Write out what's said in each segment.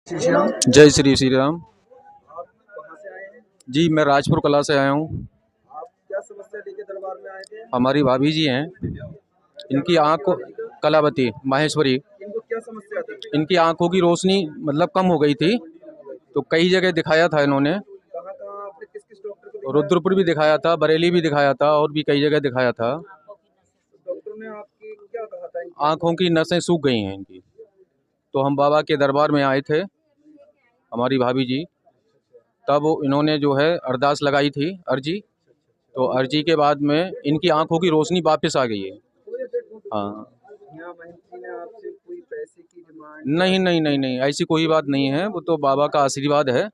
श्री श्याम। जय श्री राम। आप कहाँ से आए हैं? जी मैं राजपुर कला से आया हूँ। आप क्या समस्या लेके दरबार में आए थे? हमारी भाभी जी हैं, क्या इनकी नाम है आपकी आँख को भाभी जी का? कलावती माहेश्वरी, इनको क्या समस्या थी? इनकी आँखों की रोशनी मतलब कम हो गई थी, तो कई जगह दिखाया था इन्होंने। कहाँ कहाँ आपने किस किस डॉक्टर को दिखाया रुद्रपुर था? भी दिखाया था, बरेली भी दिखाया था और भी कई जगह दिखाया था। तो डॉक्टर ने आपकी क्या कहा था इनकी आंखों आँखों में? की नसें सूख गई हैं इनकी। तो हम बाबा के दरबार में आए थे, हमारी भाभी जी, तब इन्होंने जो है अरदास लगाई थी, अर्जी। तो अर्जी के बाद में इनकी आँखों की रोशनी वापस आ गई है। हाँ। यहाँ महंत जी ने आपसे कोई पैसे की डिमांड या नहीं नहीं नहीं नहीं, ऐसी कोई बात नहीं है, वो तो बाबा का आशीर्वाद है। बाबा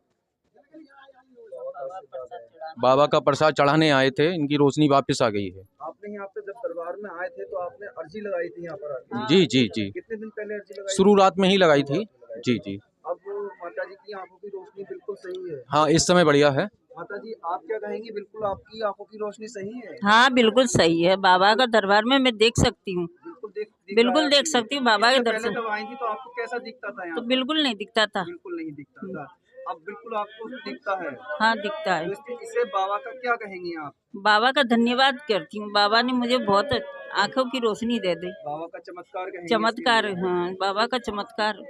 का आशीर्वाद है? बाबा का प्रसाद चढ़ाने आए थे, इनकी रोशनी वापस आ गई है। आपने यहाँ पे जब दरबार में आए थे तो आपने अर्जी लगाई थी यहाँ पर आके? जी जी जी। कितने दिन पहले अर्जी लगाई शुरू थी? रात में ही लगाई थी। लगाई जी थी। जी। अब माता जी की आंखों की रोशनी बिल्कुल सही है। हाँ, इस समय बढ़िया है। माता जी आप क्या कहेंगी, बिल्कुल आपकी आंखों की रोशनी सही है? हाँ बिल्कुल सही है। बाबा का दरबार में मैं देख सकती हूँ, बिल्कुल दिख रहा है बिल्कुल देख आपको? सकती हूँ बाबा के इससे पहले दर्शन। जब आई थी तो आपको कैसा दिखता था यहाँ तो पर? बिल्कुल नहीं दिखता था। बिल्कुल नहीं दिखता था। अब बिल्कुल आपको दिखता है। हाँ दिखता है। तो इसे बाबा का क्या कहेंगी आप? बाबा का धन्यवाद करती हूँ, बाबा ने मुझे बहुत आंखों की रोशनी दे दी। बाबा का चमत्कार कहेंगे इसके चमत्कार, लिए? हाँ बाबा का चमत्कार।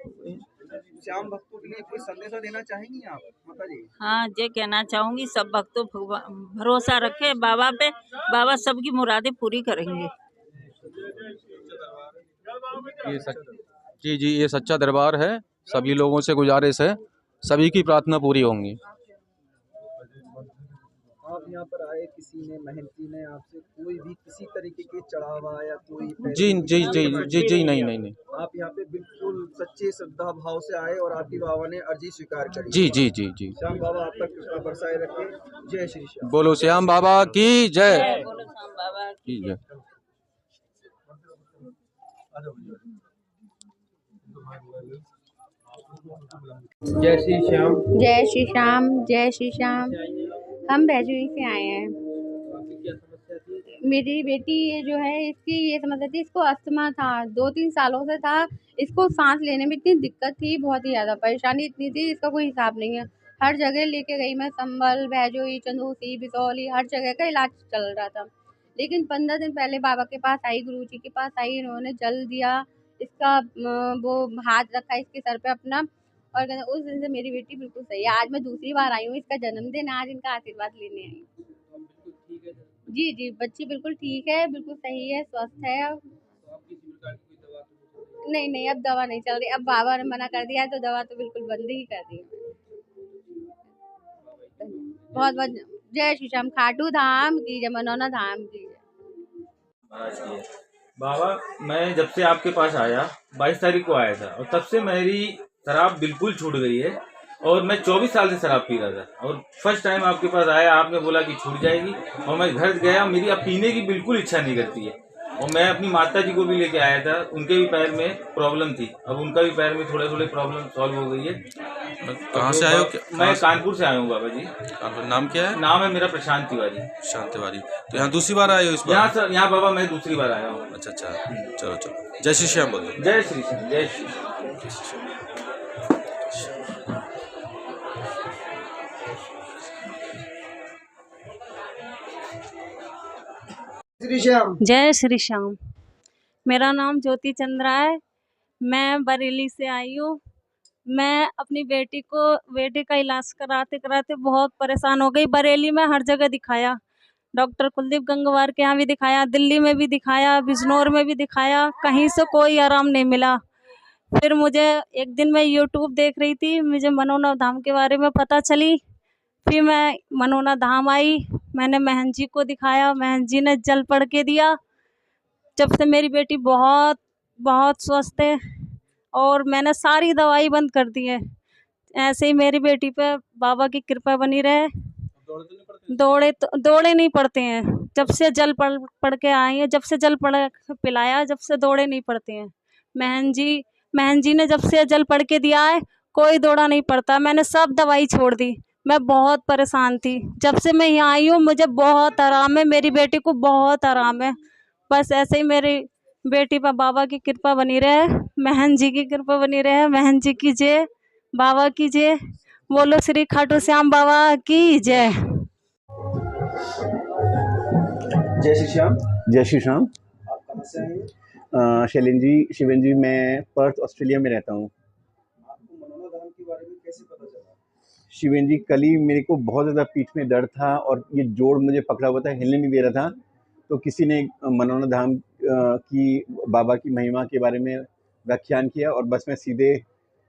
श्याम भक्तों के लिए कोई संदेशा देना चाहेंगी आप माता जी? हाँ ये कहना चाहूंगी, सब भक्तों भरोसा रखे बाबा पे, बाबा सबकी मुरादें पूरी करेंगे। ये सच जी जी, ये सच्चा दरबार है। सभी लोगों से गुजारिश है, सभी की प्रार्थना पूरी होंगी। आप यहाँ पर आए, किसी ने महंत जी ने आपसे कोई भी किसी तरीके के चढ़ावा या कोई जी पैसे की जी डिमांड जी नहीं जी की? जी, नहीं नहीं नहीं। आप यहाँ पे बिल्कुल सच्चे श्रद्धा भाव से आए और आपकी बाबा ने अर्जी स्वीकार करी। जी जी जी जी। श्याम बाबा आप तक कृपा बरसाए रखे। जय श्री श्याम। बोलो श्याम बाबा की जय। बोलो श्याम बाबा की जय। जय श्री श्याम। जय श्री श्याम। जय श्री श्याम। हम बैजूरी से आए हैं। आपकी क्या समस्या थी? मेरी बेटी ये जो है, इसकी ये समस्या थी, इसको अस्थमा था, 2-3 सालों से था। इसको सांस लेने में इतनी दिक्कत थी, बहुत ही ज़्यादा परेशानी इतनी थी, इसका कोई हिसाब नहीं है। हर जगह लेके गई मैं, संभल, बैजूरी, चंदौसी, बिसौली, हर जगह का इलाज चल रहा था। लेकिन 15 दिन पहले बाबा के पास आई, गुरु जी के पास आई, इन्होंने जल दिया, इसका वो हाथ रखा इसके सर पे अपना, और कहते उस दिन से मेरी बेटी बिल्कुल सही है। आज मैं दूसरी बार आई हूँ, इसका जन्मदिन है, आज इनका आशीर्वाद लेने आई हूँ। तो हम बिल्कुल ठीक है सर। जी जी, बच्ची बिल्कुल ठीक है, बिल्कुल सही है, स्वस्थ है अब। तो आप किसी प्रकार की कोई दवा तो नहीं चल रही? नहीं नहीं, अब दवा नहीं चल रही, अब बाबा ने मना कर दिया है, तो दवा तो बिल्कुल बंद ही कर दी है। बहुत बहुत जय श्री श्याम। खाटू धाम की जय, मनौना धाम की जय। महाराज की है। बाबा, मैं जब से आपके पास आया 22 तारीख को आया था, और तब से मेरी शराब बिल्कुल छूट गई है। और मैं 24 साल से शराब पी रहा था, और फर्स्ट टाइम आपके पास आया, आपने बोला कि छूट जाएगी, और मैं घर गया, मेरी अब पीने की बिल्कुल इच्छा नहीं करती है। और मैं अपनी माता जी को भी लेके आया था, उनके भी पैर में प्रॉब्लम थी, अब उनका भी पैर में थोड़े थोड़े प्रॉब्लम सॉल्व हो गई है। कहाँ से आए हो? मैं कानपुर से आया हूँ बाबा जी। आपका नाम क्या है? नाम है मेरा प्रशांत तिवारी। शांत तिवारी। तो यहाँ दूसरी बार आए हो इस यहाँ बार? सर, यहाँ बाबा मैं दूसरी बार आया हूँ। अच्छा अच्छा, चलो चलो। जय श्री श्याम बोलो। जय श्री श्याम। जय श्री श्याम। श्री श्याम। जय श्री श्याम। मेरा नाम ज्योति चंद्रा है, मैं बरेली से आई हूँ। मैं अपनी बेटी का इलाज कराते कराते बहुत परेशान हो गई। बरेली में हर जगह दिखाया, डॉक्टर कुलदीप गंगवार के यहाँ भी दिखाया, दिल्ली में भी दिखाया, बिजनौर में भी दिखाया, कहीं से कोई आराम नहीं मिला। फिर मुझे एक दिन मैं यूट्यूब देख रही थी, मुझे मनौना धाम के बारे में पता चली। फिर मैं मनौना धाम आई, मैंने महंत जी को दिखाया, महंत जी ने जल पढ़ के दिया। जब से मेरी बेटी बहुत बहुत स्वस्थ है, और मैंने सारी दवाई बंद कर दी है। ऐसे ही मेरी बेटी पे बाबा की कृपा बनी रहे। दौड़े नहीं पड़ते हैं, जब से जल पढ़ के आई है, जब से जल पढ़ पिलाया, जब से दौड़े नहीं पड़ते हैं। महंत जी ने जब से जल पढ़ के दिया है, कोई दौड़ा नहीं पड़ता। मैंने सब दवाई छोड़ दी, मैं बहुत परेशान थी। जब से मैं यहाँ आई हूँ, मुझे बहुत आराम है, मेरी बेटी को बहुत आराम है। बस ऐसे ही मेरी बेटी पर बाबा की कृपा बनी रहे, महंत जी की कृपा बनी रहे। महंत जी की जय, बाबा की जय। बोलो श्री खाटू श्याम बाबा की जय। जय श्री श्याम। जय श्री श्याम। आप कहाँ से आए हैं? शैलेंद्र जी, शिवेंद्र जी, मैं पर्थ ऑस्ट्रेलिया में रहता हूँ। आपको मनोना धाम के बारे में कैसे पता चला? शिवेंद्र जी, कल ही मेरे को बहुत ज़्यादा पीठ में दर्द था और ये जोड़ मुझे पकड़ा हुआ था, हिलने नहीं दे रहा था। तो किसी ने मनोना धाम की बाबा की महिमा के बारे में व्याख्यान किया और बस मैं सीधे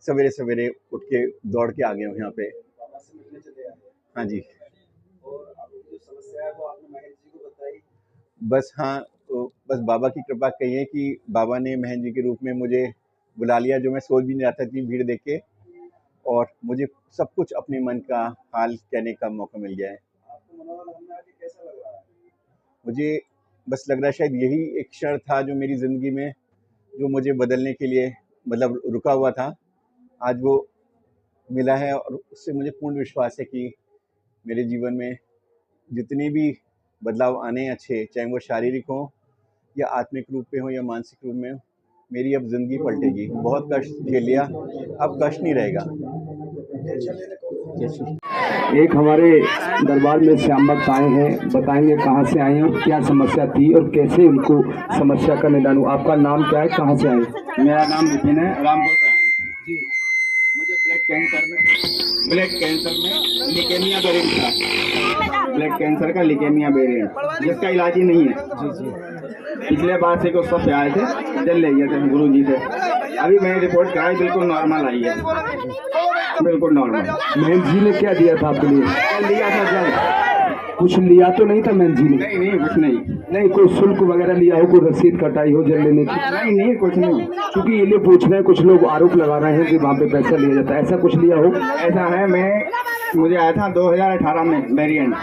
सवेरे सवेरे उठ के दौड़ के आ गया हूँ यहाँ पे। बाबा से मिलने चले आए? हाँ जी। और आपकी जो समस्या है वो आपने महेश जी को बताई? बस हाँ, तो बस बाबा की कृपा कही है कि बाबा ने महन जी के रूप में मुझे बुला लिया, जो मैं सोच भी नहीं रहा था इतनी भीड़ देख के, और मुझे सब कुछ अपने मन का हाल कहने का मौका मिल गया है। आपको मनोना धाम में आके कैसा लग रहा है? मुझे बस लग रहा है शायद यही एक क्षण था जो मेरी ज़िंदगी में जो मुझे बदलने के लिए मतलब रुका हुआ था, आज वो मिला है। और उससे मुझे पूर्ण विश्वास है कि मेरे जीवन में जितने भी बदलाव आने हैं अच्छे, चाहे वो शारीरिक हो या आत्मिक रूप में हो या मानसिक रूप में हो, मेरी अब ज़िंदगी पलटेगी। बहुत कष्ट झेल लिया, अब कष्ट नहीं रहेगा। एक हमारे दरबार में श्याम भक्त आए हैं, बताएंगे कहाँ से आए हैं और क्या समस्या थी और कैसे उनको समस्या का निदान हुआ। आपका नाम क्या है, कहाँ से आए? मेरा नाम विपिन है, रामपुर से आए जी। मुझे ब्लड कैंसर में लिकेमिया वेरिएंट था, ब्लड कैंसर का लिकेमिया वेरिएंट, जिसका इलाज ही नहीं है। पिछले बार से उसको पे आए थे, जल ले गए थे गुरु जी से। अभी मैंने रिपोर्ट कराई, बिल्कुल नॉर्मल आई है, बिल्कुल नॉर्मल। महन जी ने क्या दिया था आपके लिए? लिया था जल। कुछ लिया तो नहीं था महन जी ने? नहीं नहीं, कुछ नहीं। नहीं, कोई शुल्क वगैरह लिया हो, कोई रसीद कटाई हो जल लेने की? नहीं नहीं, कुछ नहीं। क्योंकि ये लिए पूछ रहे हैं, कुछ लोग आरोप लगा रहे हैं कि वहाँ पे पैसा लिया जाता है, ऐसा कुछ लिया हो? ऐसा है, मुझे आया था 2018 में वेरिएंट,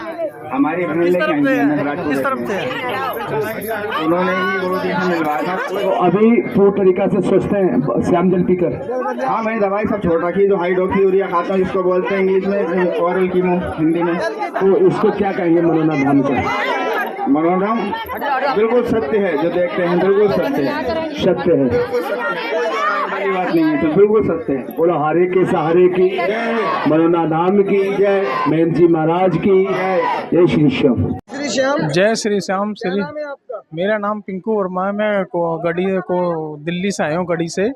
हमारी बहन लेके आई है राजपुर से, उन्होंने ही गुरु जी से मिलवाया था। तो अभी पूरी तरीका से स्वस्थ हैं श्याम जल पीकर? हाँ, मैंने दवाई सब छोड़ रखी, जो हाइड्रोक्सीयूरिया खाता हूँ, जिसको बोलते हैं इंग्लिश में ओरल कीमो, हिंदी में। तो इसको क्या कहेंगे मनोना धाम का? मनोना धाम बिल्कुल सत्य है, जो देखते हैं बिल्कुल सत्य है। सत्य है, बड़ी बात नहीं है, तो बिल्कुल सत्य है। बोलो हारे के सहारे की मनोना धाम की जय, महन जी महाराज की जय श्री श्याम। श्री श्याम। जय श्री श्याम। क्या नाम है आपका? मेरा नाम पिंकू वर्मा है। मैं गढ़ी को दिल्ली से आया हूँ, गढ़ी से।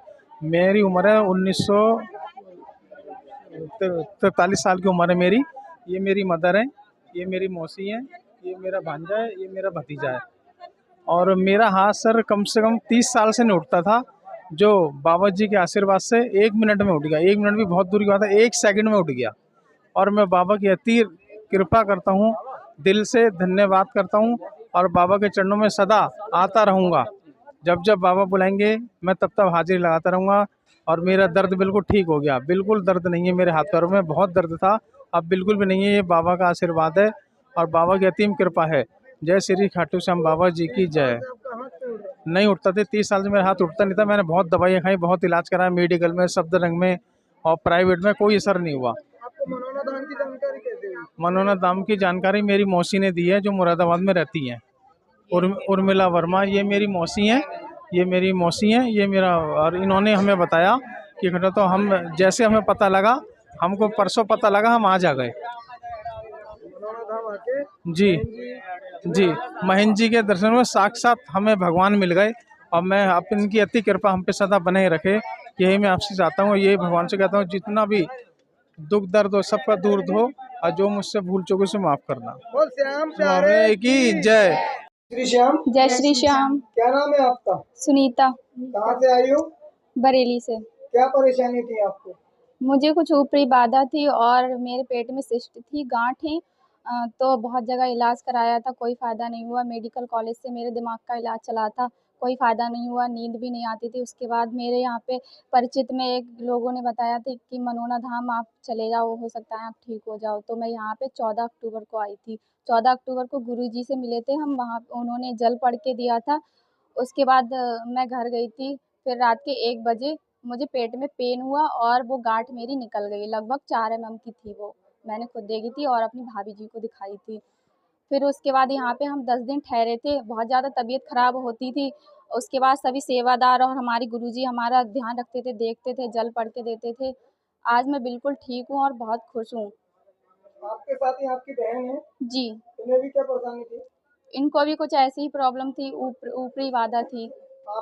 मेरी उम्र है 1943 साल की उम्र है मेरी। ये मेरी मदर है, ये मेरी मौसी है, ये मेरा भांजा है, ये मेरा भतीजा है। और मेरा हाथ सर कम से कम 30 साल से नहीं उठता था, जो बाबा जी के आशीर्वाद से 1 मिनट में उठ गया। 1 मिनट भी बहुत दूर की बात है, 1 सेकंड में उठ गया। और मैं बाबा की अति कृपा करता हूँ, दिल से धन्यवाद करता हूँ, और बाबा के चरणों में सदा आता रहूँगा। जब जब बाबा बुलाएंगे मैं तब तब हाजिरी लगाता रहूँगा। और मेरा दर्द बिल्कुल ठीक हो गया, बिल्कुल दर्द नहीं है मेरे हाथ पैरों में। बहुत दर्द था, अब बिल्कुल भी नहीं है। ये बाबा का आशीर्वाद है और बाबा की असीम कृपा है। जय श्री खाटू श्याम बाबा जी की जय। नहीं उठता थे, 30 साल से मेरा हाथ उठता नहीं था। मैंने बहुत दवाइयाँ खाई, बहुत इलाज कराया, मेडिकल में, सफदरजंग में और प्राइवेट में, कोई असर नहीं हुआ। आपको मनोना धाम की जानकारी कैसे हुई? मनोना धाम की जानकारी मेरी मौसी ने दी है, जो मुरादाबाद में रहती हैं, उर्मिला वर्मा। ये मेरी मौसी हैं, ये मेरी मौसी हैं, ये मेरा। और इन्होंने हमें बताया कि घटना, तो हम जैसे हमें पता लगा, हमको परसों पता लगा, हम आज आ गए मनोना धाम आके जी। जी, महन जी के दर्शन में साक्षात हमें भगवान मिल गए। और मैं अपनी की अति कृपा हम पे सदा बने रखे, यही मैं आपसे चाहता हूँ। यही भगवान से कहता हूँ, जितना भी दुख दर्द हो सबका दूर हो, और जो मुझसे भूल चुके उसे माफ करना। बोल श्याम प्यारे की जय। श्री श्याम। जय श्री श्याम। क्या नाम है आपका? सुनीता। कहाँ से आई हो? बरेली से। क्या परेशानी थी आपको? मुझे कुछ ऊपरी बाधा थी और मेरे पेट में सिस्ट थी, गांठ है। तो बहुत जगह इलाज कराया था, कोई फ़ायदा नहीं हुआ। मेडिकल कॉलेज से मेरे दिमाग का इलाज चला था, कोई फ़ायदा नहीं हुआ। नींद भी नहीं आती थी। उसके बाद मेरे यहाँ पे परिचित में एक लोगों ने बताया था कि मनोना धाम आप चले जाओ, हो सकता है आप ठीक हो जाओ। तो मैं यहाँ पे 14 अक्टूबर को आई थी। 14 अक्टूबर को गुरुजी से मिले थे हम, वहाँ उन्होंने जल पढ़ के दिया था। उसके बाद मैं घर गई थी। फिर रात के 1 बजे मुझे पेट में पेन हुआ और वो गांठ मेरी निकल गई। लगभग 4 mm की थी वो। मैंने खुद देखी थी और अपनी भाभी जी को दिखाई थी। फिर उसके बाद यहाँ पे हम 10 दिन ठहरे थे। बहुत ज़्यादा तबीयत ख़राब होती थी। उसके बाद सभी सेवादार और हमारे गुरुजी हमारा ध्यान रखते थे, देखते थे, जल पढ़ के देते थे। आज मैं बिल्कुल ठीक हूँ और बहुत खुश हूँ। आपके साथ ही आपकी बहन है, जी, इन्हें भी क्या परेशानी थी? इनको भी कुछ ऐसी ही प्रॉब्लम थी, ऊपरी बाधा थी,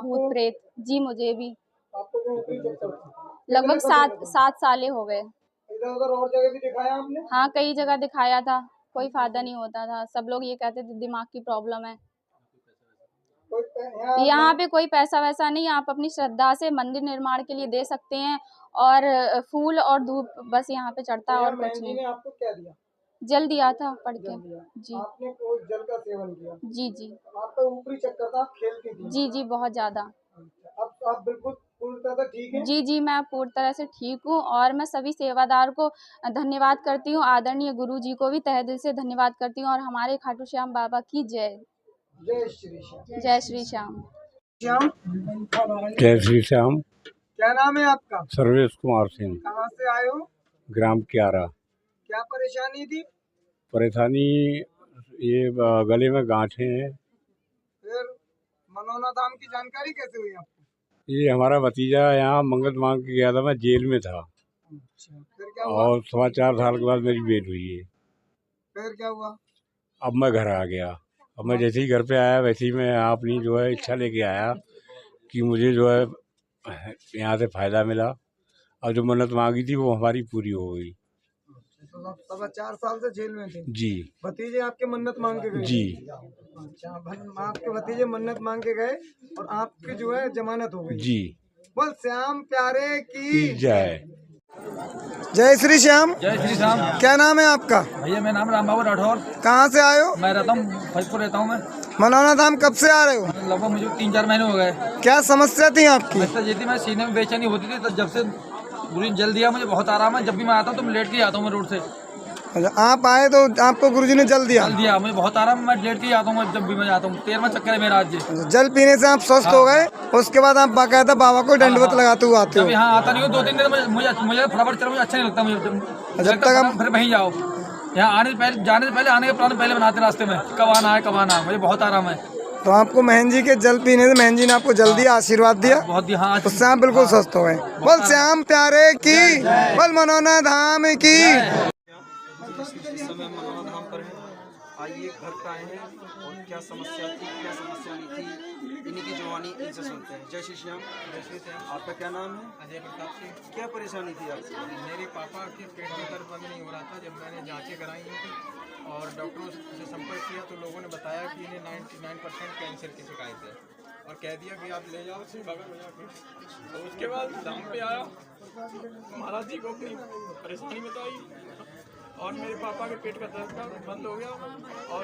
भूत प्रेत। जी, मुझे भी आपको भी ऊपरी चक्कर था? लगभग कितने 7 साल हो गए। इधर उधर और जगह भी दिखाया आपने? हाँ, कई जगह दिखाया था, कोई फायदा नहीं होता था। सब लोग ये कहते थे दिमाग की प्रॉब्लम है। यहाँ पे कोई पैसा वैसा नहीं, आप अपनी श्रद्धा से मंदिर निर्माण के लिए दे सकते हैं और फूल और धूप बस यहाँ पे चढ़ता है और कुछ नहीं। आपको क्या दिया? जल दिया था पढ़ के। जी, आपने कोई जल का सेवन किया? जी जी, आपका ऊपरी चक्कर था, आप खेलती थी? जी जी, बहुत ज्यादा। अब आप बिल्कुल पूरी तरह से ठीक है? जी जी, मैं पूरी तरह से ठीक हूँ और मैं सभी सेवादार को धन्यवाद करती हूँ। आदरणीय गुरु जी को भी तहे दिल से धन्यवाद करती हूँ और हमारे खाटू श्याम बाबा की जय। जय श्री श्याम। जय श्री श्याम। श्याम, जय श्री श्याम। क्या नाम है आपका? सर्वेश कुमार सिंह। कहाँ से आए हो? ग्राम क्यारा। क्या परेशानी थी? परेशानी ये गले में गांठें हैं। फिर मनोना धाम की जानकारी कैसे हुई आपको? ये हमारा भतीजा यहाँ मंगल मांग के गया था, मैं जेल में था। अच्छा, फिर क्या हुआ? और 4.25 साल के बाद मेरी बेट हुई है। फिर क्या हुआ? अब मैं घर आ गया। अब मैं जैसे ही घर पे आया वैसे ही मैं यहाँ अपनी जो है इच्छा लेके आया कि मुझे जो है यहाँ से फ़ायदा मिला और जो मन्नत मांगी थी वो हमारी पूरी हो गई। तो आप 4.25 साल से जेल में थे? जी। भतीजे आपके मन्नत मांग के गए? जी। अच्छा, आपके भतीजे मन्नत मांग के गए और आपकी जो है जमानत हो गई? जी। बोल श्याम प्यारे की जय। जय श्री श्याम। जय श्री श्याम। क्या नाम है आपका? भैया मेरा नाम राम बाबू राठौर। कहाँ से आए हो? मैं रहता हूँ फजपुर रहता हूँ मैं। मनोना धाम कब से आ रहे हो? लगभग मुझे 3-4 महीने हो गए। क्या समस्या थी आपकी? समस्या ये थी, मैं सीने में बेचैनी होती थी, तो जब से गुरु ने जल दिया मुझे बहुत आराम है। जब भी मैं आता हूँ तो मैं लेट के आता हूँ, मैं रोड से। अच्छा, आप आए तो आपको गुरुजी ने जल दिया? जल दिया मुझे बहुत आराम है, मैं लेट के आता हूँ जब भी मैं जाता हूँ। 13वां चक्कर है मेरा आज। जल पीने से आप स्वस्थ हो गए, उसके बाद आप बाकायदा बाबा को दंडवत लगाते हुए आते हो? जब यहाँ आता नहीं हूँ 2-3 दिन मुझे फटाफट चलो, मुझे अच्छा नहीं लगता। मुझे जब तक हम फिर वहीं जाओ, यहाँ आने से पहले जाने से पहले आने के प्लान पहले बनाते रास्ते में, कब आना है कब आना है। मुझे बहुत आराम है। तो आपको महन जी के जल पीने से महन जी ने आपको जल दिया, आशीर्वाद दिया, बहुत दिया। हाँ, उससे आप बिल्कुल स्वस्थ हो गए। बोल श्याम प्यारे की, बोल मनोना धाम की। इस समय मनोना धाम पर है। आइए घर पे आए हैं और क्या समस्या थी क्या समस्या नहीं थी इन्हीं की जवानी इनसे सुनते हैं। जय श्री श्याम। जय श्री श्याम। आपका क्या नाम है? अजय प्रताप सिंह। क्या परेशानी थी आपको? मेरे पापा के पेट में दर्द बंद नहीं हो रहा था। जब मैंने जांचें कराई थी और डॉक्टरों से संपर्क किया तो लोगों ने बताया कि इन्हें 99% कैंसर की शिकायत है और कह दिया कि आप ले जाओ सिर्फ बगल में जाके। तो उसके बाद धाम पे आया, महाराज जी को अपनी परेशानी बताई और मेरे पापा के पेट का दर्द बंद हो गया और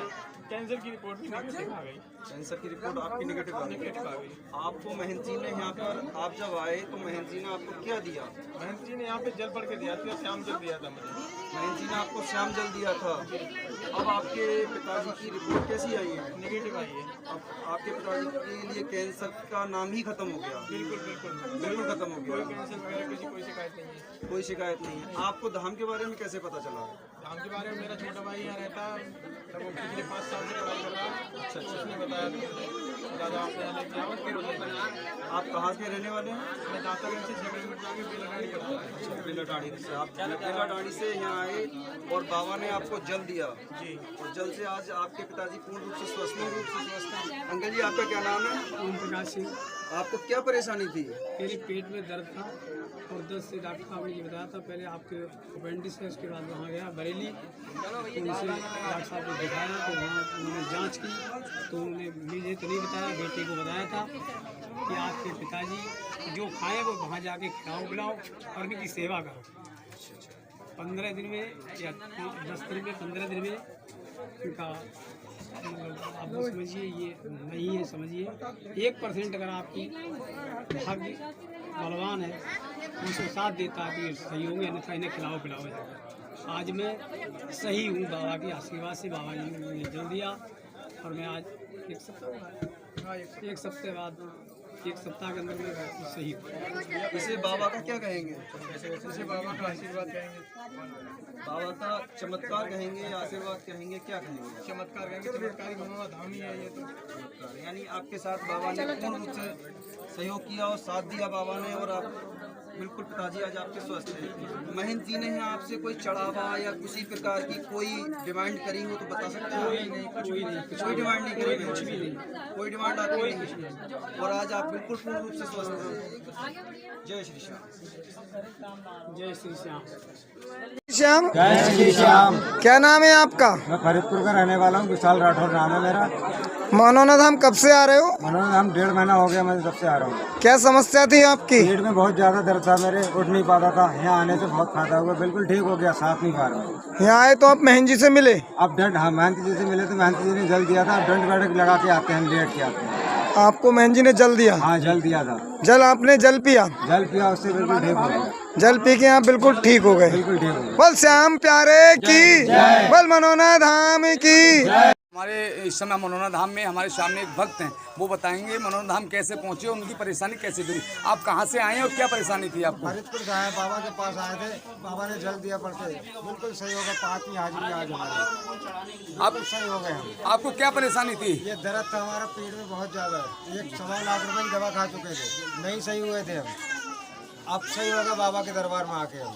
कैंसर की रिपोर्ट भी नेगेटिव आ गई। कैंसर की रिपोर्ट आपकी नेगेटिव आ गई। आपको महंत जी ने यहाँ पर, आप जब आए तो महंत जी ने आपको क्या दिया? महंत जी ने यहाँ पे जल पढ़ के दिया था, श्याम जल दिया था मुझे। महंत जी ने आपको श्याम जल दिया था। अब आपके पिताजी की रिपोर्ट कैसी आई है? नेगेटिव आई है। अब आपके पिताजी के लिए कैंसर का नाम ही खत्म हो गया? बिल्कुल बिल्कुल बिल्कुल खत्म हो गया। कैंसर वगैरह किसी कोई शिकायत नहीं है। कोई शिकायत नहीं है। आपको धाम के बारे में कैसे पता चला? धाम के बारे में मेरा छोटा भाई यहाँ रहता है, तब वो पिछले 5 साल से पढ़ाई कर रहा है। अच्छा, उसने बताया दादा आप यहाँ लेके आओ, फिर आप कहाँ के रहने वाले हैं? मैं दातागंज से 6 किलोमीटर आगे बेलाडाड़ी पड़ता है। बेलाडाड़ी से आप बेलाडाड़ी से यहाँ आए और बाबा ने आपको जल दिया जी, और जल से आज आपके पिताजी पूर्ण रूप से स्वस्थ हैं। अंकल जी आपका क्या नाम है? ओम प्रकाश सिंह। आपको क्या परेशानी थी? मेरे पेट में दर्द था और दर्द से डॉक्टर साहब ने ये बताया था पहले आपके अपेंडिक्स है, उसके बाद वहाँ गया बरेली, तो उनसे डॉक्टर साहब को दिखाया तो वहाँ उन्होंने जांच की तो उन्होंने मुझे तो नहीं बताया, बेटे को बताया था कि आपके पिताजी जो खाएँ वो वहाँ जाके खिलाओ पिलाओ और उनकी सेवा करो। 15 दिन में या 10 दिन में 15 दिन में उनका आप समझिए ये नहीं है, समझिए 1% अगर आपकी भाग्य बलवान है उनसे साथ देता है कि सही होंगे, अन्यथा इन्हें खिलाओ पिलाओ जाएगा। आज मैं सही हूँ, बाबा की आशीर्वाद से बाबा जी ने मुझे जल दिया और मैं आज एक सप्ताह के अंदर मैं सही हूँ। इसे बाबा का क्या कहेंगे? इसे बाबा का आशीर्वाद कहेंगे, बाबा का चमत्कार कहेंगे, आशीर्वाद कहेंगे, क्या कहेंगे? चमत्कार कहेंगे। चमत्कारी मनोना धाम ही है ये तो। यानी आपके साथ बाबा ने पूर्ण रूप से सहयोग किया और साथ दिया बाबा ने और आप बिल्कुल पिताजी आज आपके स्वस्थ हैं। महंत जी ने यहाँ आपसे कोई चढ़ावा या किसी प्रकार की कोई डिमांड करी हो तो बता सकते हैं? कोई डिमांड नहीं करी, कुछ भी नहीं, कोई डिमांड आपकी नहीं, और आज आप बिल्कुल पूर्ण रूप से स्वस्थ हैं। जय श्री श्याम। जय श्री श्याम। श्याम, जय श्री श्याम। क्या नाम है आपका? मैं फरीदपुर का रहने वाला हूँ, विशाल राठौर नाम है मेरा। मनोना धाम कब से आ रहे हो? मनोना धाम 1.5 महीना हो गया, मैं तब से आ रहा हूँ। क्या समस्या थी आपकी? पेट में बहुत ज्यादा दर्द था मेरे, उठ नहीं पाता था। यहाँ आने से बहुत फायदा हुआ, बिल्कुल ठीक हो गया, सांस नहीं पा रहा। यहाँ आए तो आप महंत जी से मिले? अब दंड, हाँ महंत जी से मिले तो महंत जी ने जल दिया था। अब दंड बैठक लगा के आते हैं, लेट के आते हैं। आपको महंत जी ने जल दिया? हाँ जल दिया था। जल आपने जल पिया? जल पिया, उससे बिल्कुल ठीक हो गया। जल पी के आप बिल्कुल ठीक हो गए? बिल्कुल ठीक हो गया। बोल श्याम प्यारे की, बोल मनोना धाम की। हमारे इस समय मनोना धाम में हमारे सामने एक भक्त हैं, वो बताएंगे मनोना धाम कैसे पहुंचे, उनकी परेशानी कैसे दूरी। आप कहां से आए हैं और क्या परेशानी थी आपको? फरीदपुर से आए, बाबा के पास आए थे, बाबा ने जल दिया पड़ के, बिल्कुल सही होगा। 5वीं हाजिरी आज हमारी, आप सही हो गए हम। आपको क्या परेशानी थी? ये दर्द था हमारा पेट में बहुत ज्यादा, 1.25 लाख रुपए की दवा खा चुके थे, नहीं सही हुए थे हम। अब सही होगा बाबा के दरबार में आके हम।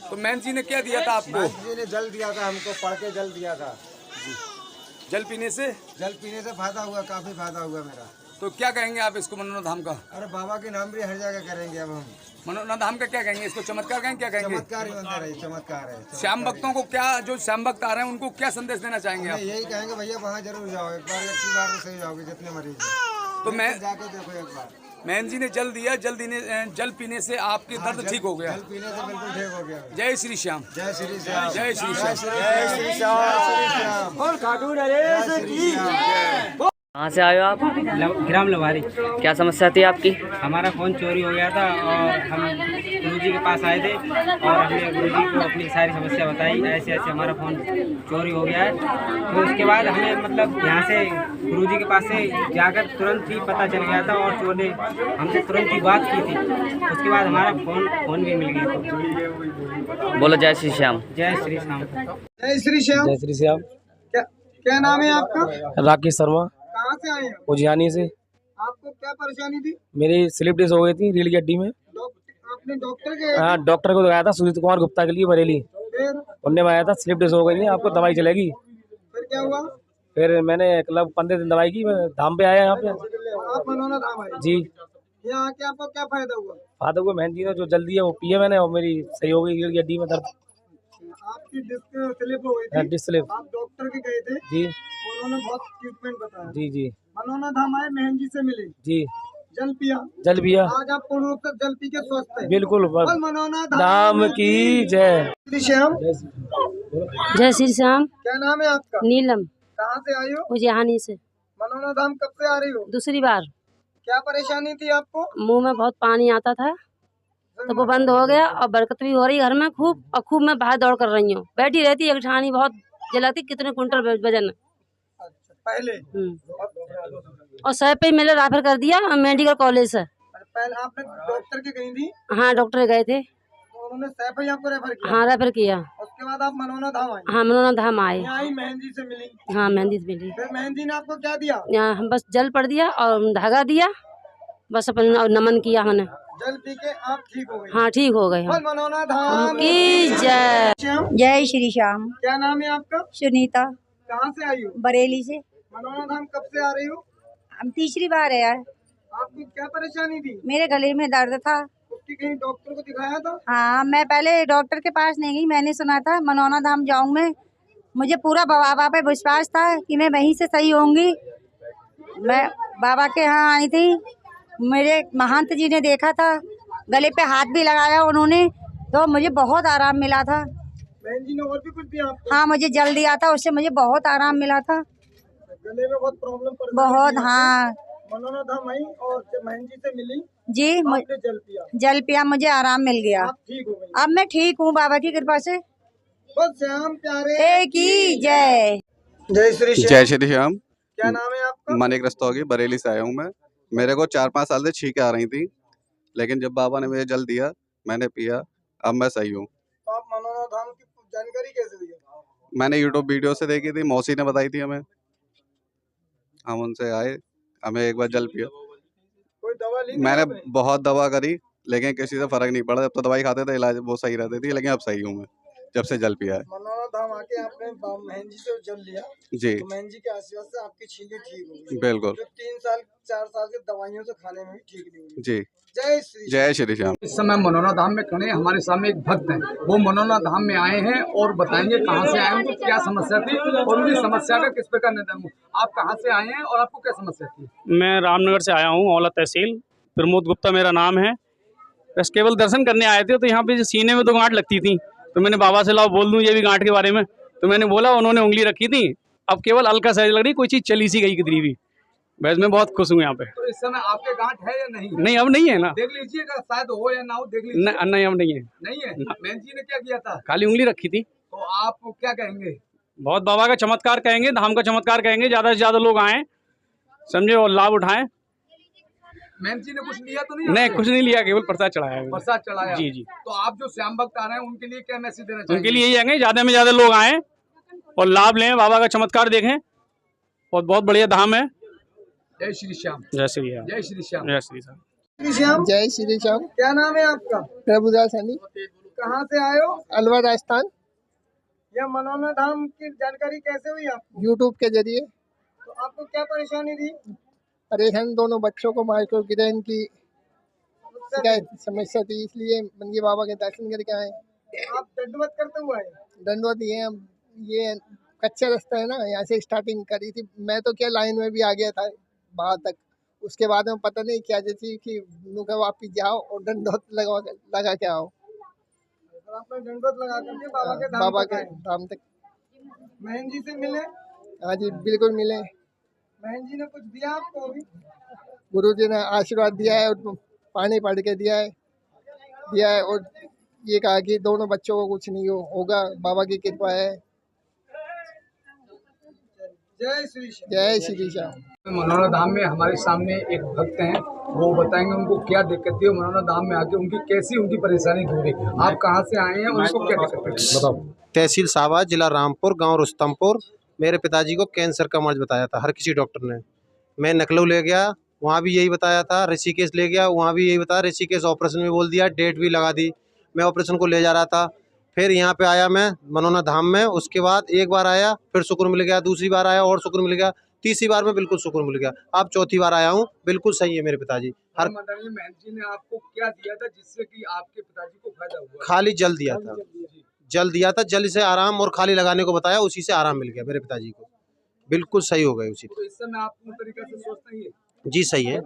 तो महंत जी ने क्या दिया था आपको? महंत जी ने जल दिया था हमको, पढ़ के जल दिया था। जल पीने से फायदा हुआ, काफी फायदा हुआ मेरा। तो क्या कहेंगे आप इसको मनोना धाम का? अरे बाबा के नाम भी हर जगह करेंगे अब हम। मनोना धाम का क्या कहेंगे? इसको चमत्कार कहेंगे, क्या कहेंगे? चमत्कार ही बनता रहे, चमत्कार है। श्याम भक्तों को क्या, जो श्याम भक्त आ रहे हैं उनको क्या संदेश देना चाहेंगे आप? यही कहेंगे भैया वहाँ जरूर जाओ, एक बार में सही जाओगे जितने मरीज हैं। तो मैं जाके देखो एक बार। महंत जी ने जल दिया, जल पीने से आपके दर्द ठीक हो गया? जल पीने से बिल्कुल ठीक हो गया। जय श्री श्याम। जय श्री श्याम। जय श्री श्याम। जय श्री श्याम। बोल खाटू नरेश की जय। कहाँ से आए हो आप? ग्राम लवारी। क्या समस्या थी आपकी? हमारा फ़ोन चोरी हो गया था और हम गुरुजी के पास आए थे और हमने गुरुजी को अपनी सारी समस्या बताई, ऐसे ऐसे हमारा फ़ोन चोरी हो गया है। तो उसके बाद हमें मतलब यहाँ से गुरुजी के पास से जाकर तुरंत ही पता चल गया था और चोर ने हमसे तुरंत ही बात की थी। उसके बाद हमारा फ़ोन भी मिल गया। बोलो जय श्री श्याम। जय श्री श्याम। जय श्री श्याम। जय श्री श्याम। क्या नाम है आपका? राकेश शर्मा। कहाँ से आए हैं? उजियानी से। आपको क्या परेशानी थी? मेरी स्लिप डिस्क हो गई थी रीढ़ की हड्डी में। आपने डॉक्टर के? हाँ डॉक्टर को दिखाया था, सुजीत कुमार गुप्ता के लिए, बरेली। फिर उनने बताया था स्लिप डिस्क हो गई थी, आपको दवाई चलेगी। फिर क्या हुआ? फिर मैंने लगभग 15 दिन दवाई की, मैं धाम पे आया यहाँ पे। आप मनोना धाम आए? जी। यहाँ आके आपको क्या फायदा हुआ? फायदा हुआ, महंत जी ने जो जल दिया वो पिया मैंने और मेरी सही हो गई रीढ़ की हड्डी में दर्द। आपकी डिस्क स्लिप हो गई थी? Disc slip. आप डॉक्टर के गए थे? जी। उन्होंने बहुत ट्रीटमेंट बताया? जी जी। मनोना धाम आए, महंत जी से मिले? जी। जल पिया? जल पिया। आज आप पूर्ण रूप से जल पी के स्वस्थ हैं? बिल्कुल। मनोना धाम की जय। श्री श्याम। जय श्री श्याम। क्या नाम है आपका? नीलम। कहाँ से आई हो? उजियानी से। मनोना धाम कब से आ रही हो? दूसरी बार। क्या परेशानी थी आपको? मुंह में बहुत पानी आता था तो वो बंद हो गया और बरकत भी हो रही घर में खूब, और खूब मैं बाहर दौड़ कर रही हूँ, बैठी रहती एक ठानी, बहुत जलाती, कितने कुंटल वजन। अच्छा, पहले और सर पे मेरे रेफर कर दिया मेडिकल कॉलेज से। पहले आपने डॉक्टर के गई थी? हाँ डॉक्टर गए थे, तो उन्होंने सैफ ही आपको रेफर किया? हाँ रेफर किया। उसके बाद आप मनोना धाम आए? हाँ मनोना धाम आए। यहाँ ही महंत जी से मिली? हाँ महंत से मिली। फिर महंत जी ने आपको क्या दिया? यहाँ हम बस जल पड़ दिया और धागा दिया, बस अपन और नमन किया हमने। जल पी के आप ठीक हो गए? हाँ ठीक हो गए। मनोना धाम की जय। जय श्री श्याम। क्या नाम है आपका? सुनीता। कहाँ से आई हो? बरेली से। मनोना धाम कब से आ रही हो? हम तीसरी बार है यार। आपको क्या परेशानी थी? मेरे गले में दर्द था। उसकी कहीं डॉक्टर को दिखाया था? हाँ मैं पहले डॉक्टर के पास नहीं गई, मैंने सुना था मनोना धाम जाऊँ मैं, मुझे पूरा बाबा पे विश्वास था कि मैं वहीं से सही होंगी। मैं बाबा के यहाँ आई थी, मेरे महंत जी ने देखा था, गले पे हाथ भी लगाया उन्होंने, तो मुझे बहुत आराम मिला था। बहन जी ने और भी कुछ दिया आपको? हाँ मुझे जल दिया था, उससे मुझे बहुत आराम मिला था। गले में बहुत प्रॉब्लम पड़ बहुत। हाँ मनोना धाम आई और जब महंत जी से मिली जी, आपने जल पिया? जल पिया, मुझे आराम मिल गया। आप ठीक हो गई? अब मैं ठीक हूँ बाबा की कृपा से। बस श्याम प्यारे की जय। जय श्री श्याम। जय श्री श्याम। क्या नाम है आपका? मानिक रस्तोगी, बरेली से आया हूँ मैं। मेरे को 4-5 साल से छींकें आ रही थी, लेकिन जब बाबा ने मुझे जल दिया मैंने पिया, अब मैं सही हूँ। तो आप मनोना धाम की जानकारी कैसे हुई? मैंने यूट्यूब वीडियो से देखी थी, मौसी ने बताई थी हमें, हम उनसे आए, हमें एक बार जल पिया। कोई दवा ली? मैंने बहुत दवा करी लेकिन किसी से फ़र्क नहीं पड़ा। जब तो दवाई खाते थे इलाज वो सही रहती थी, लेकिन अब सही हूँ मैं जब से जल पिया है। मनोना धाम आके आपने बहन जी से जल लिया जी, तो बहन जी के आशीर्वाद से आपकी छींकें ठीक हो गई, बिल्कुल। जो 3 साल 4 साल के दवाइयों से खाने में भी ठीक नहीं हुई। जी, जय श्री श्याम। इस समय मनोना धाम में खड़े हैं, हमारे सामने एक भक्त हैं, वो मनोना धाम में आए हैं और बताएंगे कहाँ से आए, उनको क्या समस्या थी और उनकी समस्या का किस प्रकार निदान हुआ। आप कहाँ से आए हैं और आपको क्या समस्या थी? मैं रामनगर से आया हूँ, औला तहसील, प्रमोद गुप्ता मेरा नाम है। बस केवल दर्शन करने आए थे, तो यहाँ पे सीने में 2 गांठ लगती थी, तो मैंने बाबा से लाओ बोल दूँ ये भी गांठ के बारे में, तो मैंने बोला, उन्होंने उंगली रखी थी, अब केवल हल्का सहज लग रही, कोई चीज़ चली सी गई किधरी भी। बस मैं बहुत खुश हूँ यहाँ पे। तो इस समय आपके गांठ है या नहीं? नहीं, अब नहीं है ना। देख लीजिएगा, शायद हो या ना हो, देख लीजिए। नहीं, अब नहीं है। नहीं है। बहन जी ने क्या किया था? खाली उंगली रखी थी। तो आप क्या कहेंगे? बहुत बाबा का चमत्कार कहेंगे, धाम का चमत्कार कहेंगे, ज़्यादा से ज़्यादा लोग आएँ, समझे, और लाभ उठाएं। बहन जी ने कुछ लिया तो नहीं? नहीं, कुछ नहीं लिया, केवल प्रसाद चढ़ाया। प्रसाद चढ़ाया। जी जी। तो आप जो श्याम भक्त आ रहे हैं उनके लिए क्या मैसेज देना चाहिए? उनके लिए यही आएंगे, ज़्यादा में ज़्यादा लोग आएँ और लाभ लें, बाबा का चमत्कार देखें, और बहुत बढ़िया धाम है। जय श्री श्याम। जय श्री राम। जय श्री श्याम। जय श्री राम। श्री श्याम। जय श्री श्याम। क्या नाम है आपका? प्रभुदास अली। कहाँ से आए हो? अलवर राजस्थान। यह मनोना धाम की जानकारी कैसे हुई आपको? यूट्यूब के जरिए। तो आपको क्या परेशानी थी? परेशान दोनों बच्चों को माइक्रोग्रेन की समस्या थी, इसलिए मनगी बाबा के दर्शन करके आए। आप दंडवत करते हुए आए? दंडवत ये कच्चा रास्ता है ना, यहाँ से स्टार्टिंग करी थी। मैं तो क्या लाइन में भी आ गया था बाहर तक, उसके बाद में पता नहीं क्या जैसी कि नुका वापिस जाओ और दंडवत लगा के आओ। आपने दंडवत लगा करके बाबा के धाम तक। बहन जी से मिले? हाँ जी, बिल्कुल मिले। बहन जी ने कुछ दिया आपको अभी? गुरु जी ने आशीर्वाद दिया है और पानी पढ़ के दिया है और ये कहा कि दोनों बच्चों को कुछ नहीं होगा, बाबा की कृपा है। जय श्री श्याम। जय श्री श्याम। मनोना धाम में हमारे सामने एक भक्त हैं, वो बताएंगे उनको क्या दिक्कत थी, मनोना धाम में आके उनकी कैसी उनकी परेशानी दूर हुई। आप कहाँ से आए हैं, उनको क्या दिक्कत है बताओ। तहसील सावा, जिला रामपुर, गांव रुस्तमपुर। मेरे पिताजी को कैंसर का मर्ज बताया था हर किसी डॉक्टर ने। मैं लखनऊ ले गया, वहाँ भी यही बताया था। ऋषिकेश ले गया, वहाँ भी यही बताया। ऋषिकेश ऑपरेशन में बोल दिया, डेट भी लगा दी। मैं ऑपरेशन को ले जा रहा था, फिर यहाँ पे आया मैं मनोना धाम में। उसके बाद एक बार आया, फिर सुकून मिल गया, दूसरी बार आया और सुकून मिल गया, तीसरी बार में बिल्कुल सुकून मिल गया, अब चौथी बार आया हूँ। बिल्कुल सही है मेरे पिताजी। हर बहन जी ने आपको क्या दिया था जिससे कि आपके पिताजी को फायदा हुआ? खाली जल दिया था, जल दिया था, जल से आराम और खाली लगाने को बताया, उसी से आराम मिल गया मेरे पिताजी को, बिल्कुल सही हो गए उसी। तो इस समय आप पूरी तरीके से सोचते हैं? जी सही है,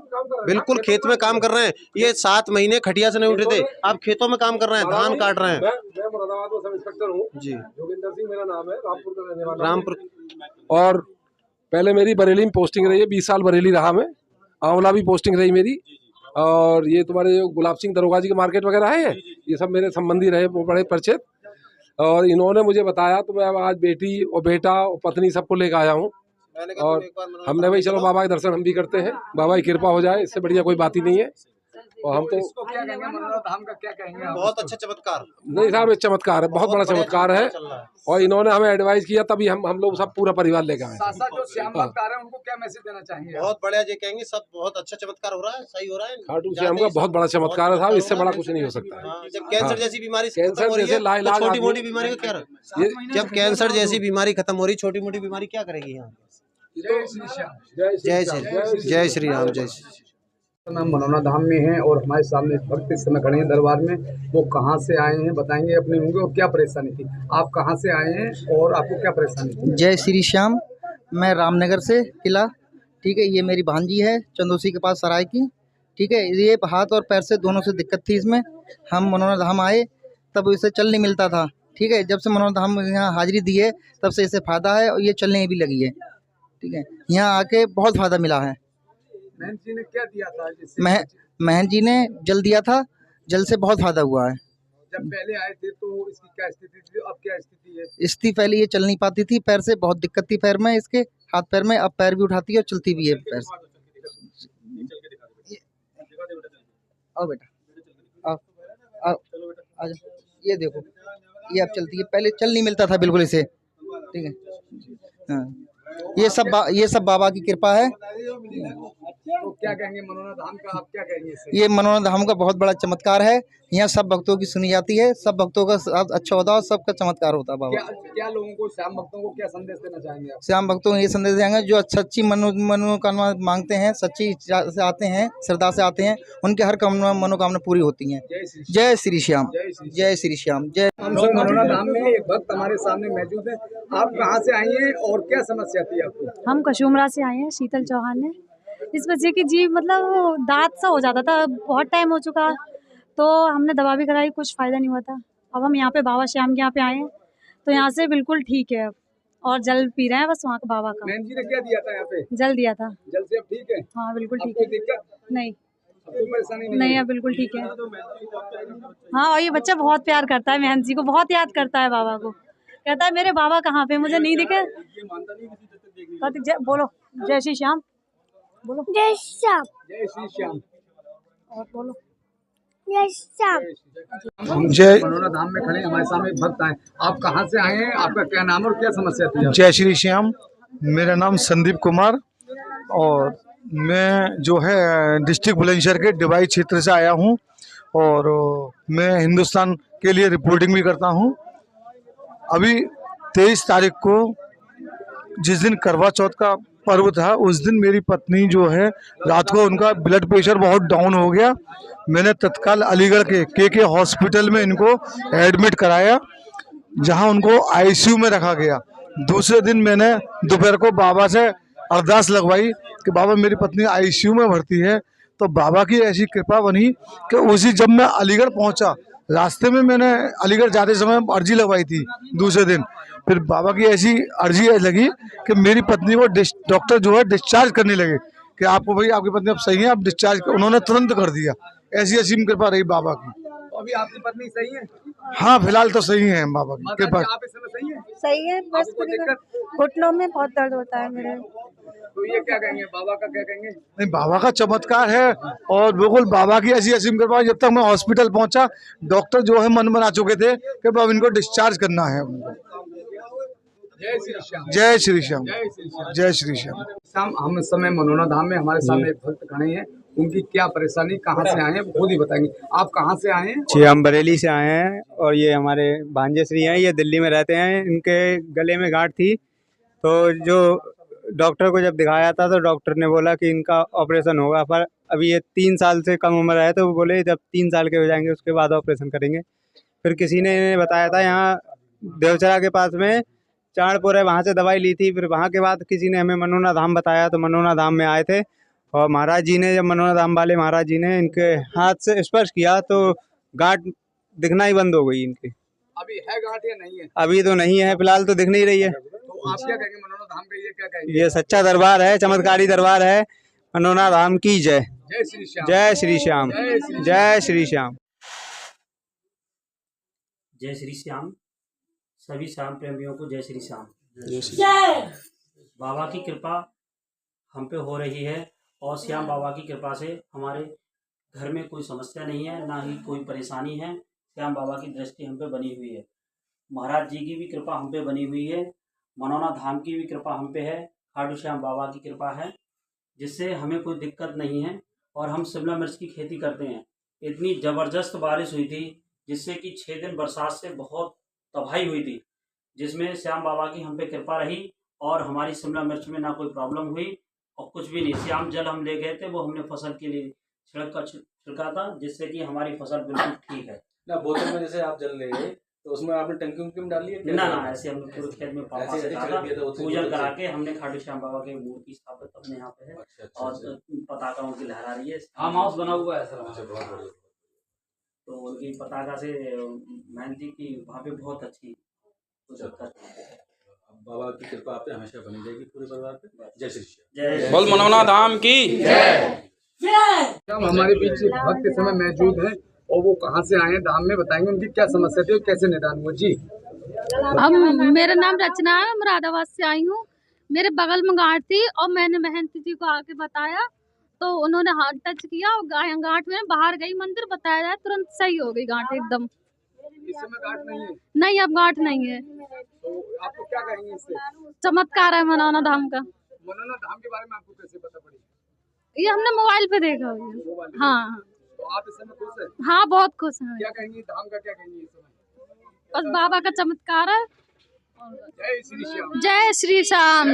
बिल्कुल खेत में काम कर रहे हैं। ये 7 महीने खटिया से नहीं उठे थे, आप खेतों में काम कर रहे हैं, धान काट रहे हैं। मैं मुरादाबाद में सब इंस्पेक्टर हूँ जी। जोगिंदर सिंह मेरा नाम है, रामपुर का रहने वाला। रामपुर। और पहले मेरी बरेली में पोस्टिंग रही है, 20 साल बरेली रहा मैं। आंवला भी पोस्टिंग रही मेरी। और ये तुम्हारे गुलाब सिंह दरोगा जी के मार्केट वगैरह है, ये सब मेरे संबंधी रहे, वो बड़े परिचित। और इन्होंने मुझे बताया तो मैं आज बेटी और बेटा और पत्नी सबको लेकर आया हूँ। और हमने भाई चलो बाबा के दर्शन हम भी करते हैं, बाबा की कृपा हो जाए, इससे बढ़िया कोई बात ही नहीं है। और हम तो इसको क्या कहेंगे, मनोना धाम का क्या कहेंगे? बहुत अच्छा चमत्कार। नहीं साहब, ये चमत्कार है, बहुत बड़ा चमत्कार है। और इन्होंने हमें एडवाइस किया, तभी हम लोग सब पूरा परिवार लेकर आए। साथ साथ जो श्याम भक्त आ रहे हैं उनको क्या मैसेज देना चाहेंगे? बहुत बढ़िया जी कहेंगे, सब बहुत अच्छा चमत्कार हो रहा है, सही हो रहा है। खाटू श्याम का बहुत बड़ा चमत्कार है साहब, इससे बड़ा कुछ नहीं हो सकता है। जब कैंसर जैसी बीमारी कैंसर जैसे लाइलाज छोटी मोटी बीमारी को क्या, जब कैंसर जैसी बीमारी खत्म हो रही, छोटी मोटी बीमारी क्या करेगी यहाँ? जय श्री श्याम। जय श्री राम। जय श्री। हम मनोना धाम में हैं और हमारे सामने भक्त इस समय खड़े हैं दरबार में। वो कहाँ से आए हैं बताएंगे अपनी उनकी और क्या परेशानी थी। आप कहाँ से आए हैं और आपको क्या परेशानी थी? जय श्री श्याम। मैं रामनगर से किला, ठीक है। ये मेरी भांजी है चंदोसी के पास सराय की, ठीक है। ये हाथ और पैर से दोनों से दिक्कत थी इसमें। हम मनोना धाम आए तब इसे चल नहीं मिलता था, ठीक है। जब से मनोना धाम यहाँ हाजिरी दी है तब से इसे फ़ायदा है और ये चलने भी लगी है, ठीक है। यहाँ आके बहुत फ़ायदा मिला है। महन जी ने क्या दिया था? महन जी ने जल दिया था, जल से बहुत फ़ायदा हुआ है। जब पहले आए थे तो इसकी क्या स्थिति थी, अब क्या स्थिति है? इसकी पहले ये चल नहीं पाती थी, पैर से बहुत दिक्कत थी पैर में, इसके हाथ पैर में। अब पैर भी उठाती है और चलती भी है पैर से। आओ बेटा, आओ आओ आ जाओ। ये देखो, ये अब चलती है, पहले चल नहीं मिलता था बिल्कुल इसे, ठीक है। हाँ, ये सब बाबा की कृपा है। तो क्या कहेंगे मनोना धाम का, आप क्या कहेंगे इससे? ये मनोना धाम का बहुत बड़ा चमत्कार है। यहाँ सब भक्तों की सुनी जाती है, सब भक्तों का अच्छा होता है और सबका चमत्कार होता है बाबा। क्या लोगों को, श्याम भक्तों को क्या संदेश देना चाहेंगे आप? श्याम भक्तों को ये संदेश देंगे जो अच्छी मनोकामना मांगते हैं, सच्ची इच्छा से आते हैं, श्रद्धा से आते हैं, उनके हर मनोकामना पूरी होती हैं। जय श्री श्याम, जय श्री श्याम, जय। हम सब मनोना धाम में एक भक्त हमारे सामने मौजूद है। आप कहाँ से आई हैं और क्या समस्या थी आपको? हम कशुमरा से आए हैं, शीतल चौहान है। इस बच्चे की जीभ मतलब दांत सा हो जाता था, बहुत टाइम हो चुका, तो हमने दवा भी कराई, कुछ फ़ायदा नहीं हुआ था। अब हम यहाँ पे बाबा श्याम के यहाँ पे आए हैं, तो यहाँ से बिल्कुल ठीक है अब, और जल पी रहे हैं बस वहाँ का बाबा का। मैम जी ने क्या दिया था यहाँ पे? जल दिया था। जल से अब ठीक है? हाँ बिल्कुल ठीक है। है। दिक्कत नहीं, अब कोई परेशानी नहीं है, बिल्कुल ठीक है। हाँ, और ये बच्चा बहुत प्यार करता है, महंत जी को बहुत याद करता है, बाबा को कहता है मेरे बाबा कहाँ पे, मुझे नहीं दिखे। बोलो जय श्री श्याम, बोलो जय श्याम, जय श्री श्याम, और बोलो जय श्याम। हम जय मनोना धाम में खड़े, हमारे सामने एक भक्त आए। आप कहाँ से आए हैं, आपका क्या नाम और क्या समस्या थी? जय श्री श्याम, मेरा नाम संदीप कुमार और मैं जो है डिस्ट्रिक्ट बुलंदशहर के डिवाई क्षेत्र से आया हूँ और मैं हिंदुस्तान के लिए रिपोर्टिंग भी करता हूँ। अभी 23 तारीख को जिस दिन करवा चौथ का पर्व था, उस दिन मेरी पत्नी जो है रात को उनका ब्लड प्रेशर बहुत डाउन हो गया। मैंने तत्काल अलीगढ़ के हॉस्पिटल में इनको एडमिट कराया, जहां उनको आईसीयू में रखा गया। दूसरे दिन मैंने दोपहर को बाबा से अरदास लगवाई कि बाबा मेरी पत्नी आईसीयू में भर्ती है, तो बाबा की ऐसी कृपा बनी कि उसी जब मैं अलीगढ़ पहुंचा, रास्ते में मैंने अलीगढ़ जाते समय अर्जी लगवाई थी दूसरे दिन, फिर बाबा की ऐसी अर्जी लगी कि मेरी पत्नी को डॉक्टर जो है डिस्चार्ज करने लगे कि आपको भाई आपकी पत्नी अब सही है, आप डिस्चार्ज, उन्होंने तुरंत कर दिया। ऐसी असीम कृपा रही बाबा की। तो अभी आपकी पत्नी सही है? हाँ फिलहाल तो सही है बाबा की कृपा। आप इस समय सही है? सही है, बस घुटनों में बहुत दर्द होता है मेरे। तो ये क्या कहेंगे, बाबा का क्या कहेंगे? नहीं, बाबा का चमत्कार है और बिल्कुल बाबा की ऐसी असीम कृपा। जब तक मैं हॉस्पिटल पहुंचा, डॉक्टर जो है मन बना चुके थे कि अब इनको डिस्चार्ज करना है। जय श्री श्याम, जय श्री श्याम, जय श्री श्याम, जय श्री श्याम। श्याम, हम इस समय मनोना धाम में, हमारे सामने एक भक्त खड़े हैं। उनकी क्या परेशानी, कहाँ से आए हैं, वो खुद ही बताएंगे। आप कहाँ से आए हैं? जी, हम बरेली से आए हैं और ये हमारे भांजे श्री हैं, ये दिल्ली में रहते हैं। इनके गले में गांठ थी, तो जो डॉक्टर को जब दिखाया था तो डॉक्टर ने बोला कि इनका ऑपरेशन होगा, पर अभी ये 3 साल से कम उम्र है, तो वो बोले जब 3 साल के हो जाएंगे उसके बाद ऑपरेशन करेंगे। फिर किसी ने बताया था यहाँ देवचरा के पास में चाणपुर है, वहाँ से दवाई ली थी। फिर वहाँ के बाद किसी ने हमें मनोना धाम बताया, तो मनोना धाम में आए थे और महाराज जी ने, जब मनोना धाम वाले महाराज जी ने इनके हाथ से स्पर्श किया तो गांठ दिखना ही बंद हो गई इनकी। अभी है गांठ या नहीं है? अभी तो नहीं है, फिलहाल तो दिख नहीं रही है। तो आप क्या कहेंगे मनोना धाम का, ये क्या कहेंगे? ये सच्चा दरबार है, चमत्कारी दरबार है। मनोना धाम की जय। जय श्री श्याम, जय श्री श्याम, जय श्री श्याम। जय श्री श्याम। सभी श्याम प्रेमियों को जय श्री श्याम। बाबा की कृपा हम पे हो रही है और श्याम बाबा की कृपा से हमारे घर में कोई समस्या नहीं है, ना ही कोई परेशानी है। श्याम बाबा की दृष्टि हम पे बनी हुई है, महाराज जी की भी कृपा हम पे बनी हुई है, मनोना धाम की भी कृपा हम पे है, खाटू श्याम बाबा की कृपा है, जिससे हमें कोई दिक्कत नहीं है। और हम शिमला मिर्च की खेती करते हैं। इतनी ज़बरदस्त बारिश हुई थी जिससे कि 6 दिन बरसात से बहुत तबाही हुई थी, जिसमें श्याम बाबा की हम पे कृपा रही और हमारी शिमला मिर्च में ना कोई प्रॉब्लम हुई और कुछ भी नहीं। श्याम जल हम ले गए थे, वो हमने फसल के लिए छिड़का था, जिससे कि हमारी फसल बिल्कुल ठीक है। ना बोतल में जैसे आप जल ले गए तो उसमें आपने टंकी उनकी में डाली है? ना ना, ऐसे हमने पूरे खेत में पापा से था, पूजन करा के हमने खाटू श्याम बाबा की मूर्ति स्थापित अपने यहाँ पे है और पताका उनकी लहरा रही है। फार्म हाउस बना हुआ है सर, तो उनकी पताका से मेहंदी की वहाँ पे बहुत अच्छी बाबा की कृपा आप पे हमेशा बनी रहेगी पूरे परिवार पे। जय श्री श्याम। बोल मनोना धाम की जय। हमारे बीच भक्त इस समय मौजूद है और वो कहाँ से आए हैं धाम में, बताएंगे उनकी क्या समस्या थी और कैसे निदान हुआ। जी, मेरा नाम रचना है, मुरादाबाद से आई हूँ। मेरे बगल में गांठ थी और मैंने महंत जी को आके बताया तो उन्होंने हाथ टच किया और गांठ में बाहर गई, मंदिर बताया जाए, तुरंत सही हो गई गांठ एकदम। इस समय गांठ नहीं है? नहीं, अब गांठ नहीं है। तो आपको क्या कहेंगे इससे? चमत्कार है मनोना धाम का। मनोना धाम के बारे में आपको कैसे पता पड़ी? ये हमने मोबाइल पे देखा हुआ है। हाँ तो आप इस समय खुश हैं? हाँ बहुत खुश हैं। क्या कहेंगी धाम का, क्या कहेंगी इस समय? बस बाबा का चमत्कार है। जय श्री श्याम। जय श्री श्याम।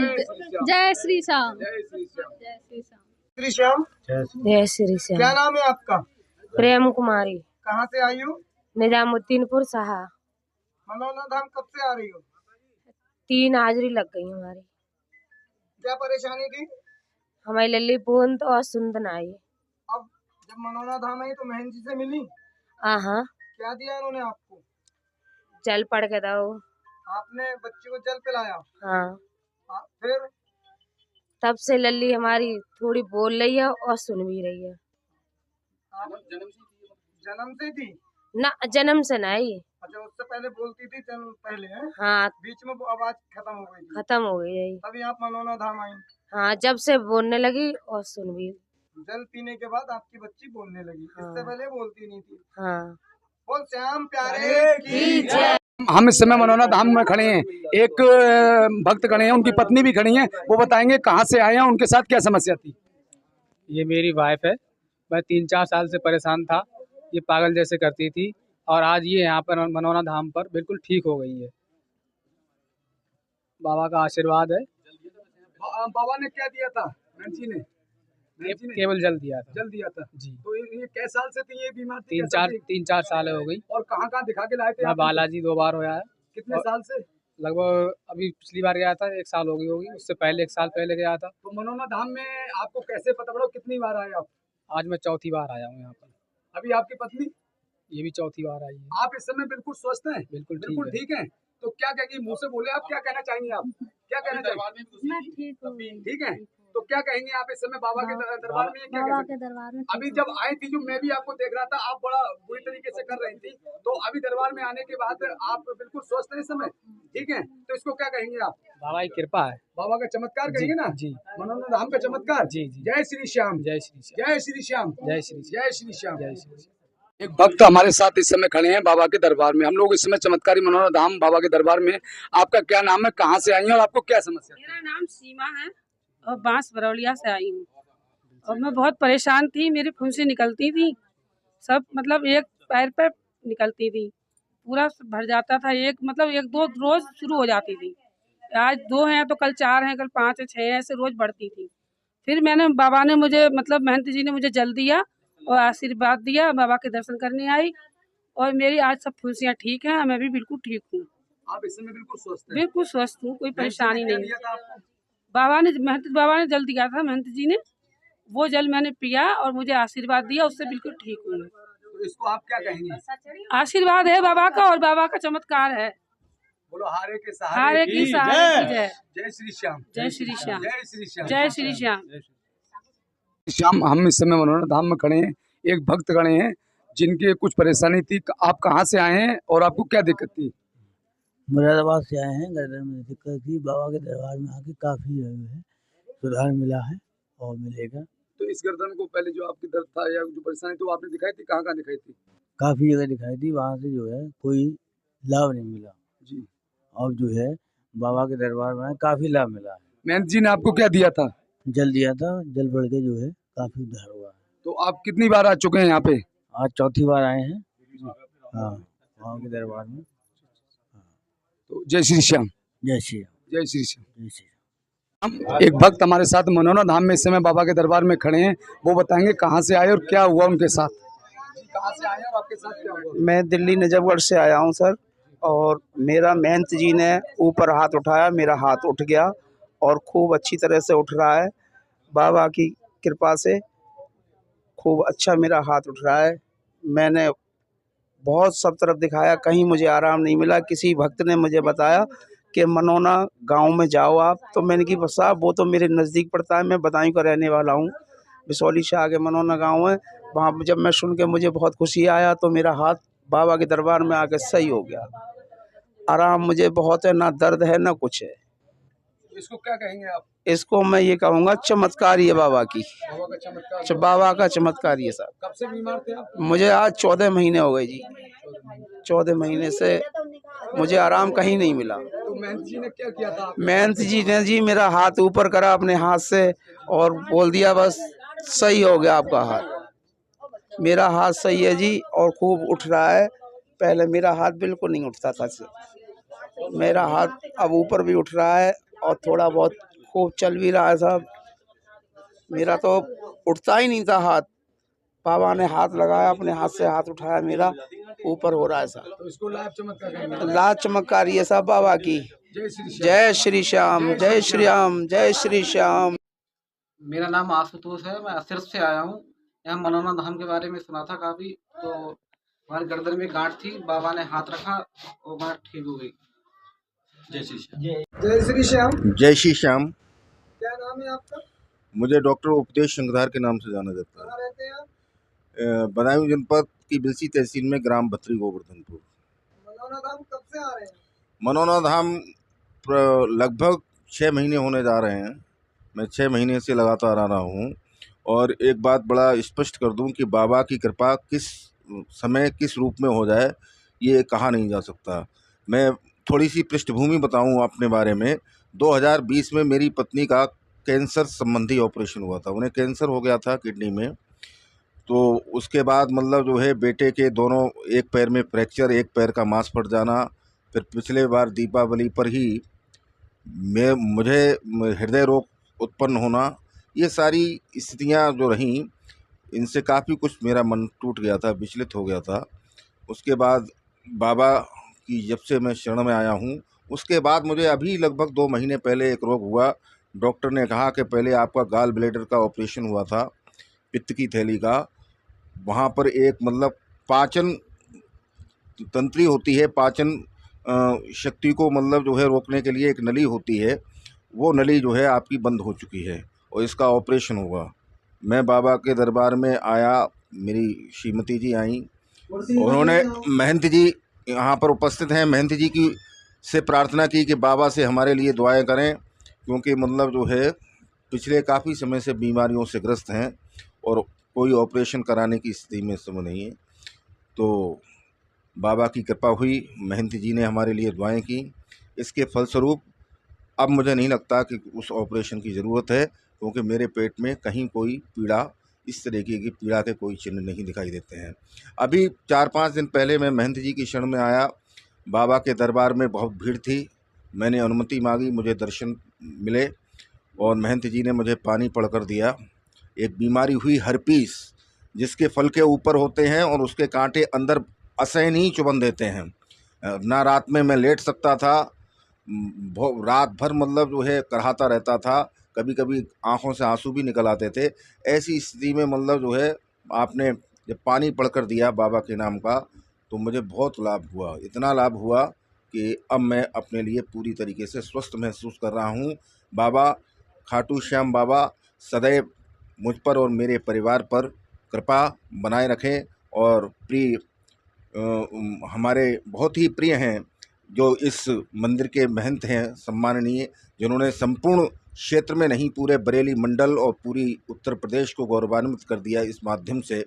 जय श्री श्याम। जय श्री श्याम। जय श्री श्याम। श्री श्याम, जय श्री श्याम। क्या नाम है आपका? प्रेम कुमारी। कहाँ से आई हो? निजामुद्दीनपुर साहा। मनोना धाम कब से आ रही हो? 3 हाजिरी लग गई हमारी। क्या परेशानी थी? हमारी लल्ली बूंद और सुंदन आई। अब जब मनोना धाम आई तो महन जी से मिली? हाँ। क्या दिया इन्होंने आपको? जल पड़ के दो। आपने बच्चे को जल पिलाया? हाँ। फिर तब से लल्ली हमारी थोड़ी बोल रही है और सुन भी रही है। जन्म से थी? ना जन्म से नहीं। अच्छा, उससे पहले बोलती थी जन्म पहले है? हाँ। बीच में वो आवाज खत्म हो गई थी? खत्म हो गई है। तभी आप मनोना धाम आई? हाँ, जब से बोलने लगी और सुन भी। जल पीने के बाद आपकी बच्ची बोलने लगी। हाँ। इससे पहले बोलती नहीं थी? हाँ। बोल श्याम प्यारे की जय। हम इस समय मनोना धाम में खड़े हैं। एक भक्त खड़े हैं, उनकी पत्नी भी खड़ी हैं। वो बताएंगे कहाँ से आए हैं, उनके साथ क्या समस्या थी। ये मेरी वाइफ है। मैं 3-4 साल से परेशान था। ये पागल जैसे करती थी और आज ये यहाँ पर मनोना धाम पर बिल्कुल ठीक हो गई है। बाबा का आशीर्वाद है। बाबा ने क्या दिया था? जी ने केवल जल दिया था। जल दिया था जी। तो ये कैसे साल से थी ये बीमार? 3-4 साल हो गई। और कहाँ दिखा के लाए थे? मैं बालाजी 2 बार होया है। कितने साल से? लगभग अभी पिछली बार गया था 1 साल हो गई होगी। उससे पहले 1 साल पहले गया था। तो मनोना धाम में आपको कैसे पता पड़ा? कितनी बार आए आप? आज मैं चौथी बार आया हूँ यहाँ पर। अभी आपकी पत्नी? ये भी चौथी बार आई है। आप इस समय बिल्कुल स्वस्थ हैं? बिल्कुल ठीक है। तो क्या कहेंगी? मुंह से बोले, आप क्या कहना चाहेंगे? आप क्या कहना चाहेंगे? मैं ठीक हूँ। ठीक है। तो क्या कहेंगे आप इस समय बाबा के दरबार में? क्या बाबा कहेंगे? के दरबार में अभी जब आई थी, जो मैं भी आपको देख रहा था, आप बड़ा बुरी तरीके से कर रही थी। तो अभी दरबार में आने के बाद आप बिल्कुल स्वस्थ हैं इस समय? ठीक है। तो इसको क्या कहेंगे आप? बाबा की कृपा है। बाबा का चमत्कार कहेंगे ना? जी। मनोना धाम का चमत्कार। जी। जय श्री श्याम। जय श्री श्याम। जय श्री श्याम। जय श्री श्याम। जय श्री श्याम। जय श्री श्याम। एक भक्त हमारे साथ इस समय खड़े हैं बाबा के दरबार में। हम लोग इस समय चमत्कारी मनोना धाम बाबा के दरबार में। आपका क्या नाम है? कहाँ से आई हैं और आपको क्या समस्या? मेरा नाम सीमा है और बांस बरौलिया से आई हूँ। और मैं बहुत परेशान थी। मेरी फुंसी निकलती थी सब, मतलब एक पैर पे निकलती थी, पूरा भर जाता था। एक 2 रोज शुरू हो जाती थी। आज 2 हैं तो कल 4 हैं, कल 5 है, 6 है, ऐसे रोज बढ़ती थी। फिर बाबा ने मुझे महंत जी ने मुझे जल दिया और आशीर्वाद दिया। बाबा के दर्शन करने आई और मेरी आज सब फुंसियाँ ठीक हैं। मैं भी बिल्कुल ठीक हूँ। आप इस समय बिल्कुल स्वस्थ हैं? बिल्कुल स्वस्थ हूँ, कोई परेशानी नहीं है। बाबा ने जल दिया था, महंत जी ने। वो जल मैंने पिया और मुझे आशीर्वाद दिया, उससे बिल्कुल ठीक हूँ। तो इसको आप क्या कहेंगे? आशीर्वाद है बाबा का और बाबा का चमत्कार है। बोलो हारे के सहारे की जय। जय श्री श्याम। जय श्री श्याम। जय श्री श्याम। जय श्री श्याम। श्याम, हम इस समय मनोना धाम में खड़े हैं। एक भक्त खड़े हैं जिनकी कुछ परेशानी थी। आप कहाँ से आए हैं और आपको क्या दिक्कत थी? मुरादाबाद से आए हैं। गर्दन में दिक्कत थी। बाबा के दरबार में आके काफ़ी सुधार मिला है और मिलेगा। तो इस गर्दन को पहले जो आपकी दर्द था या जो परेशानी थी वो आपने दिखाई थी? कहाँ दिखाई थी? काफ़ी जगह दिखाई थी। वहाँ से जो है कोई लाभ नहीं मिला जी। और जो है बाबा के दरबार में काफ़ी लाभ मिला है। महंत जी ने आपको क्या दिया था? जल दिया था। जल बढ़ के जो है काफ़ी उद्धार हुआ है। तो आप कितनी बार आ चुके हैं यहाँ पे? आज चौथी बार आए हैं। हाँ, बाबा के दरबार में। तो जय श्री श्याम। जय श्री राम। जय श्री श्याम। जय श्री राम। एक भक्त हमारे साथ मनोना धाम में इस समय बाबा के दरबार में खड़े हैं। वो बताएंगे कहाँ से आए और क्या हुआ उनके साथ। कहाँ से आए और आपके साथ क्या हुआ? मैं दिल्ली नजफगढ़ से आया हूँ सर। और मेरा महंत जी ने ऊपर हाथ उठाया, मेरा हाथ उठ गया और खूब अच्छी तरह से उठ रहा है। बाबा की कृपा से खूब अच्छा मेरा हाथ उठ रहा है। मैंने बहुत सब तरफ दिखाया, कहीं मुझे आराम नहीं मिला। किसी भक्त ने मुझे बताया कि मनोना गांव में जाओ आप। तो मैंने कहा बस साहब वो तो मेरे नज़दीक पड़ता है, मैं बदायूं का रहने वाला हूँ। बिसौली से आगे मनोना गांव है। वहाँ जब मैं सुन के मुझे बहुत खुशी आया तो मेरा हाथ बाबा के दरबार में आके सही हो गया। आराम मुझे बहुत है, ना दर्द है ना कुछ है। इसको क्या कहेंगे आप? इसको मैं ये कहूँगा चमत्कार है बाबा की। बाबा का चमत्कार। बाबा का चमत्कार है साहब। कब से बीमार थे आप? मुझे आज 14 महीने हो गए जी। 14 महीने से मुझे आराम कहीं नहीं मिला। तो महंत जी ने क्या किया था? महंत जी ने मेरा हाथ ऊपर करा अपने हाथ से और बोल दिया बस सही हो गया आपका हाथ। मेरा हाथ सही है जी और खूब उठ रहा है। पहले मेरा हाथ बिल्कुल नहीं उठता था। मेरा हाथ अब ऊपर भी उठ रहा है और थोड़ा बहुत खूब चल भी रहा है साहब। मेरा तो उठता ही नहीं था हाथ। बाबा ने हाथ लगाया, अपने हाथ से हाथ उठाया, मेरा ऊपर हो रहा है साहब। तो इसको लाभ चमत्कार लाभ चमत्कारी है साहब बाबा की। जय श्री श्याम, जय श्री राम, जय श्री श्याम। मेरा नाम आशुतोष है। मैं सिर्फ से आया हूँ। यहाँ मनोना धाम के बारे में सुना था काफी। तो हमारे गर्दन में गांठ थी, बाबा ने हाथ रखा, वो गांठ ठीक हो गई। जय श्री श्याम। जय श्री श्याम। जय श्री श्याम। क्या नाम है आपका? मुझे डॉक्टर उपदेश शंखधार के नाम से जाना जाता है। कहाँ रहते हैं आप? बदायूं जनपद की बिलसी तहसील में ग्राम भत्री गोवर्धनपुर। मनोना धाम कब से आ रहे हैं? मनोना धाम लगभग 6 महीने होने जा रहे हैं। मैं 6 महीने से लगातार आ रहा हूँ। और एक बात बड़ा स्पष्ट कर दूं कि बाबा की कृपा किस समय किस रूप में हो जाए ये कहा नहीं जा सकता। मैं थोड़ी सी पृष्ठभूमि बताऊं अपने बारे में। 2020 में मेरी पत्नी का कैंसर संबंधी ऑपरेशन हुआ था। उन्हें कैंसर हो गया था किडनी में। तो उसके बाद मतलब जो है बेटे के दोनों, एक पैर में फ्रैक्चर, एक पैर का मांस फट जाना, फिर पिछले बार दीपावली पर ही मुझे हृदय रोग उत्पन्न होना, ये सारी स्थितियां जो रहीं, इनसे काफ़ी कुछ मेरा मन टूट गया था, विचलित हो गया था। उसके बाद बाबा की जब से मैं शरण में आया हूँ, उसके बाद मुझे अभी लगभग 2 महीने पहले एक रोग हुआ। डॉक्टर ने कहा कि पहले आपका गाल ब्लैडर का ऑपरेशन हुआ था, पित्त की थैली का। वहाँ पर एक मतलब पाचन तंत्री होती है, पाचन शक्ति को मतलब जो है रोकने के लिए एक नली होती है, वो नली जो है आपकी बंद हो चुकी है और इसका ऑपरेशन होगा। मैं बाबा के दरबार में आया, मेरी श्रीमती जी आई, उन्होंने महंत जी यहाँ पर उपस्थित हैं, महंत जी की से प्रार्थना की कि बाबा से हमारे लिए दुआएं करें, क्योंकि मतलब जो है पिछले काफ़ी समय से बीमारियों से ग्रस्त हैं और कोई ऑपरेशन कराने की स्थिति में समय नहीं है। तो बाबा की कृपा हुई, महंत जी ने हमारे लिए दुआएं की। इसके फलस्वरूप अब मुझे नहीं लगता कि उस ऑपरेशन की ज़रूरत है, क्योंकि मेरे पेट में कहीं कोई पीड़ा, इस तरीके की पीड़ा के कोई चिन्ह नहीं दिखाई देते हैं। अभी 4-5 दिन पहले मैं महंत जी की शरण में आया। बाबा के दरबार में बहुत भीड़ थी। मैंने अनुमति मांगी, मुझे दर्शन मिले और महंत जी ने मुझे पानी पढ़कर दिया। एक बीमारी हुई हर्पीस, जिसके फल के ऊपर होते हैं और उसके कांटे अंदर असहन ही चुभन देते हैं। ना रात में मैं लेट सकता था, रात भर मतलब जो है कराहता रहता था, कभी कभी आंखों से आंसू भी निकल आते थे। ऐसी स्थिति में मतलब जो है आपने जब पानी पढ़कर दिया बाबा के नाम का, तो मुझे बहुत लाभ हुआ। इतना लाभ हुआ कि अब मैं अपने लिए पूरी तरीके से स्वस्थ महसूस कर रहा हूँ। बाबा खाटू श्याम बाबा सदैव मुझ पर और मेरे परिवार पर कृपा बनाए रखें। और प्रिय हमारे बहुत ही प्रिय हैं जो इस मंदिर के महंत हैं, सम्माननीय, जिन्होंने संपूर्ण क्षेत्र में नहीं पूरे बरेली मंडल और पूरी उत्तर प्रदेश को गौरवान्वित कर दिया इस माध्यम से।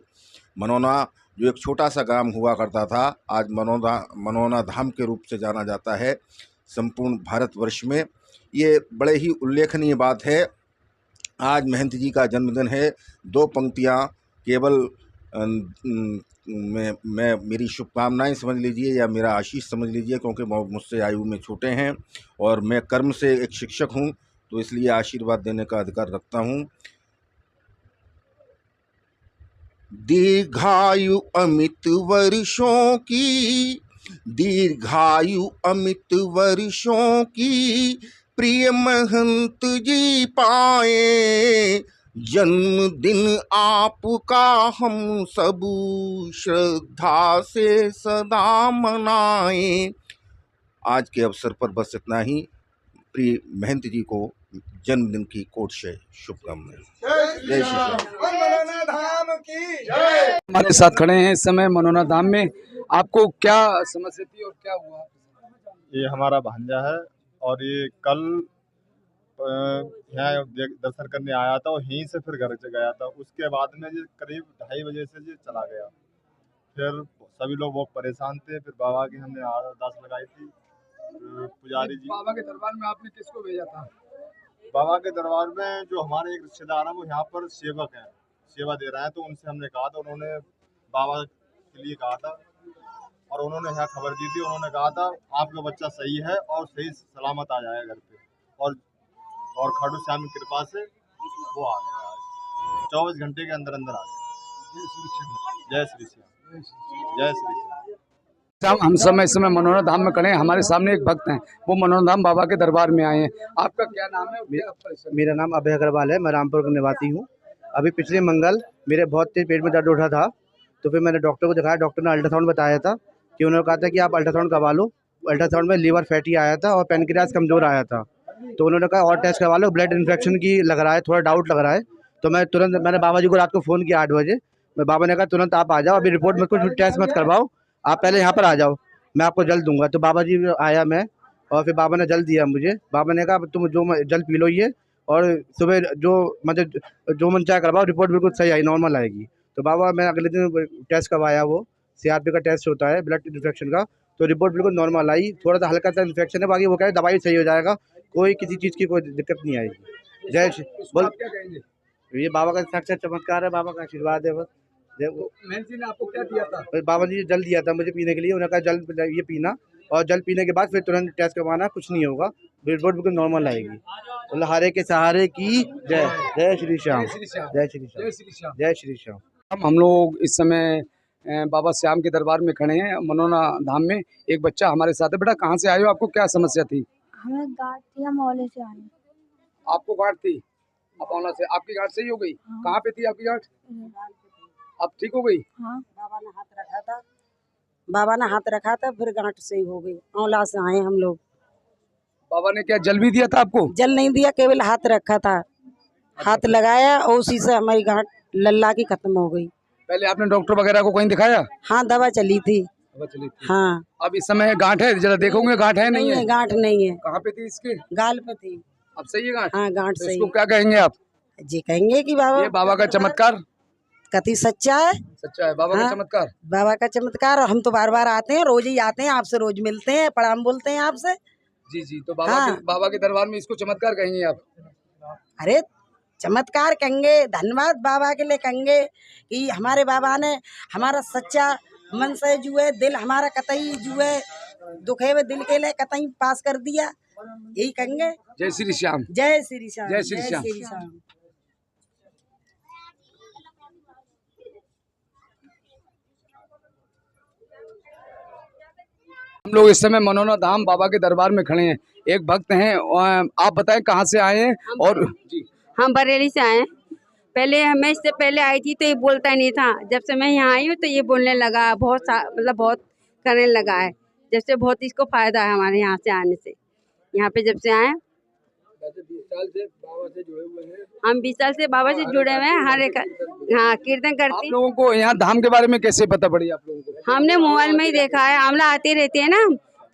मनोना जो एक छोटा सा ग्राम हुआ करता था, आज मनोना धाम के रूप से जाना जाता है संपूर्ण भारतवर्ष में। ये बड़े ही उल्लेखनीय बात है। आज महंत जी का जन्मदिन है। 2 पंक्तियाँ केवल मैं मेरी शुभकामनाएं समझ लीजिए या मेरा आशीष समझ लीजिए, क्योंकि मुझसे आयु में छोटे हैं और मैं कर्म से एक शिक्षक हूं, तो इसलिए आशीर्वाद देने का अधिकार रखता हूं। दीर्घायु अमित वर्षों की, दीर्घायु अमित वर्षों की, प्रिय महंत जी पाए, जन्मदिन आपका हम सब श्रद्धा से सदा मनाएं। आज के अवसर पर बस इतना ही। प्रिय महंत जी को जन्मदिन की कोट से शुभकामनाएं। जय श्री राम। हमारे साथ खड़े हैं इस समय मनोना धाम में। आपको क्या समस्या थी और क्या हुआ? ये हमारा भांजा है और ये कल यहाँ दर्शन करने आया था और यहीं से फिर घर से गया था। उसके बाद में ये करीब 2:30 बजे से ये चला गया। फिर सभी लोग बहुत परेशान थे। फिर बाबा की हमने अरदास लगाई थी। पुजारी जी, बाबा के दरबार में आपने किसको भेजा था? बाबा के दरबार में जो हमारे एक रिश्तेदार हैं वो यहाँ पर सेवक हैं, सेवा दे रहे हैं, तो उनसे हमने कहा था, उन्होंने बाबा के लिए कहा था और उन्होंने यहाँ खबर दी थी। उन्होंने कहा था आपका बच्चा सही है और सही सलामत आ जाएगा घर पे, और खाटू श्याम की कृपा से वो आ गया आज 24 घंटे के अंदर अंदर आ गया। जय श्री श्याम, जय श्री श्याम। हम इस समय मनोरम धाम में खड़े हैं। हमारे सामने एक भक्त हैं, वो मनोरम धाम बाबा के दरबार में आए हैं। आपका क्या नाम है? मेरा नाम अभय अग्रवाल है, मैं रामपुर का निवासी हूँ। अभी पिछले मंगल मेरे बहुत तेज पेट में दर्द उठा था, तो फिर मैंने डॉक्टर को दिखाया। डॉक्टर ने अल्ट्रासाउंड बताया था कि उन्होंने कहा था कि आप अल्ट्रासाउंड करवा लो। अल्ट्रासाउंड में लीवर फैटी आया था और पेनक्रियास कमज़ोर आया था, तो उन्होंने कहा और टेस्ट करवा लो, ब्लड इन्फेक्शन की लग रहा है, थोड़ा डाउट लग रहा है। तो मैंने बाबा जी को रात को फ़ोन किया 8 बजे। मैं बाबा ने कहा तुरंत आप आ जाओ, अभी रिपोर्ट मत कुछ टेस्ट मत करवाओ, आप पहले यहाँ पर आ जाओ, मैं आपको जल दूंगा। तो बाबा जी आया मैं, और फिर बाबा ने जल दिया मुझे। बाबा ने कहा तुम जो जल पी लो ये, और सुबह जो मन चाहे करवाओ, रिपोर्ट बिल्कुल सही आई, नॉर्मल आएगी। तो बाबा मैं अगले दिन टेस्ट करवाया, वो CRP का टेस्ट होता है ब्लड इन्फेक्शन का, तो रिपोर्ट बिल्कुल नॉर्मल आई। थोड़ा सा हल्का सा इन्फेक्शन है, बाकी वो कह रहे दवाई सही हो जाएगा, कोई किसी चीज़ की कोई दिक्कत नहीं आएगी। जय श्री बोल, ये बाबा का साक्षात चमत्कार है, बाबा का आशीर्वाद है बस। मैन जी ने आपको क्या दिया था? बाबा जी ने जल दिया था मुझे पीने के लिए। उन्होंने कहा जल ये पीना, और जल पीने के बाद फिर तुरंत टेस्ट करवाना, कुछ नहीं होगा, रिपोर्ट बिल्कुल नॉर्मल आएगी। बोला हरे के सहारे की जय। जय श्री श्याम, जय श्री श्याम, जय श्री श्याम। हम लोग इस समय बाबा श्याम के दरबार में खड़े हैं, मनोना धाम में। एक बच्चा हमारे साथ है। बेटा कहाँ से आए हो, आपको क्या समस्या थी? हमें गांठ थी, हम औले से आए। आपको गांठ थी? आप औला से, आपकी गांठ सही हो गई? हाँ। कहाँ पे थी आपकी गांठ? अब ठीक हो गई? हाँ। बाबा ने हाथ रखा था, फिर गांठ सही हो गई। औला से आए हम लोग। बाबा ने क्या जल भी दिया था आपको? जल नहीं दिया, केवल हाथ रखा था, हाथ लगाया और उसी से हमारी गांठ लल्ला की खत्म हो गई। पहले आपने डॉक्टर वगैरह को कहीं दिखाया? हाँ, दवा चली थी। हाँ। अब इस समय गांठ है, जरा देखोगे गांठ है नहीं है? गांठ नहीं है। कहाँ पे थी इसके? गाल पे थी। अब सही है गांठ? हाँ, गांठ तो सही। इसको क्या कहेंगे आप? जी कहेंगे कि बाबा, ये बाबा का चमत्कार कति सच्चा है। सच्चा है बाबा का चमत्कार। बाबा का चमत्कार, और हम तो बार बार आते हैं, रोज ही आते हैं, आपसे रोज मिलते हैं, प्रणाम बोलते हैं आपसे। जी तो बाबा के दरबार में इसको चमत्कार कहेंगे आप? अरे चमत्कार कहेंगे, धन्यवाद बाबा के लिए कहेंगे कि हमारे बाबा ने हमारा सच्चा मन से जो है, दिल हमारा कतई जो है दुखे हुए दिल के लिए कतई पास कर दिया, यही कहेंगे। जय श्री श्याम, जय श्री श्याम, जय श्री श्याम। हम लोग इस समय मनोना धाम बाबा के दरबार में खड़े हैं। एक भक्त हैं, आप बताएं कहाँ से आए हैं? और हम बरेली से आए हैं। पहले मैं इससे पहले आई थी तो ये बोलता नहीं था, जब से मैं यहाँ आई हूँ तो ये बोलने लगा, बहुत करने लगा है। जब से बहुत इसको फायदा है हमारे यहाँ से आने से। यहाँ पे जब से आए, 20 साल से बाबा से जुड़े हुए हैं। हम 20 साल से बाबा से जुड़े हुए हैं। हर एक हाँ कीर्तन करती। आप लोगों को यहाँ धाम के बारे में कैसे पता पड़ी आप लोगों को? हमने मोबाइल में ही देखा है, आमला आते रहते हैं ना,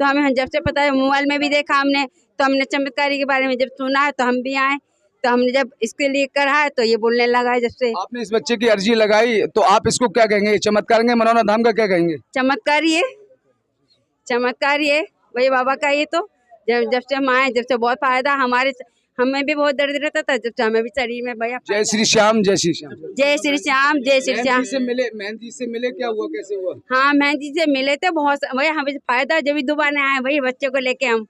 तो हमें जब से पता है, मोबाइल में भी देखा हमने, तो हमने चमत्कारी के बारे में जब सुना है तो हम भी आए। तो हमने जब इसके लिए करा है तो ये बोलने लगा है। जब से आपने इस बच्चे की अर्जी लगाई तो आप इसको क्या कहेंगे? चमत्कार कहेंगे? मनोना धाम का क्या कहेंगे? चमत्कारी है, चमत्कारी है वही बाबा का। ये तो जब से हम आए, जब से बहुत फायदा हमारे, हमें भी बहुत दर्द रहता था, जब से हमें भी शरीर में भैया। जय श्री श्याम, जय श्री श्याम, जय श्री श्याम, जय श्री श्याम। मेहंदी से मिले, क्या हुआ, कैसे हुआ? हाँ, मेहंदी से मिले थे, बहुत वही हमें फायदा। जब भी दोबारा आए वही बच्चे को लेके हम।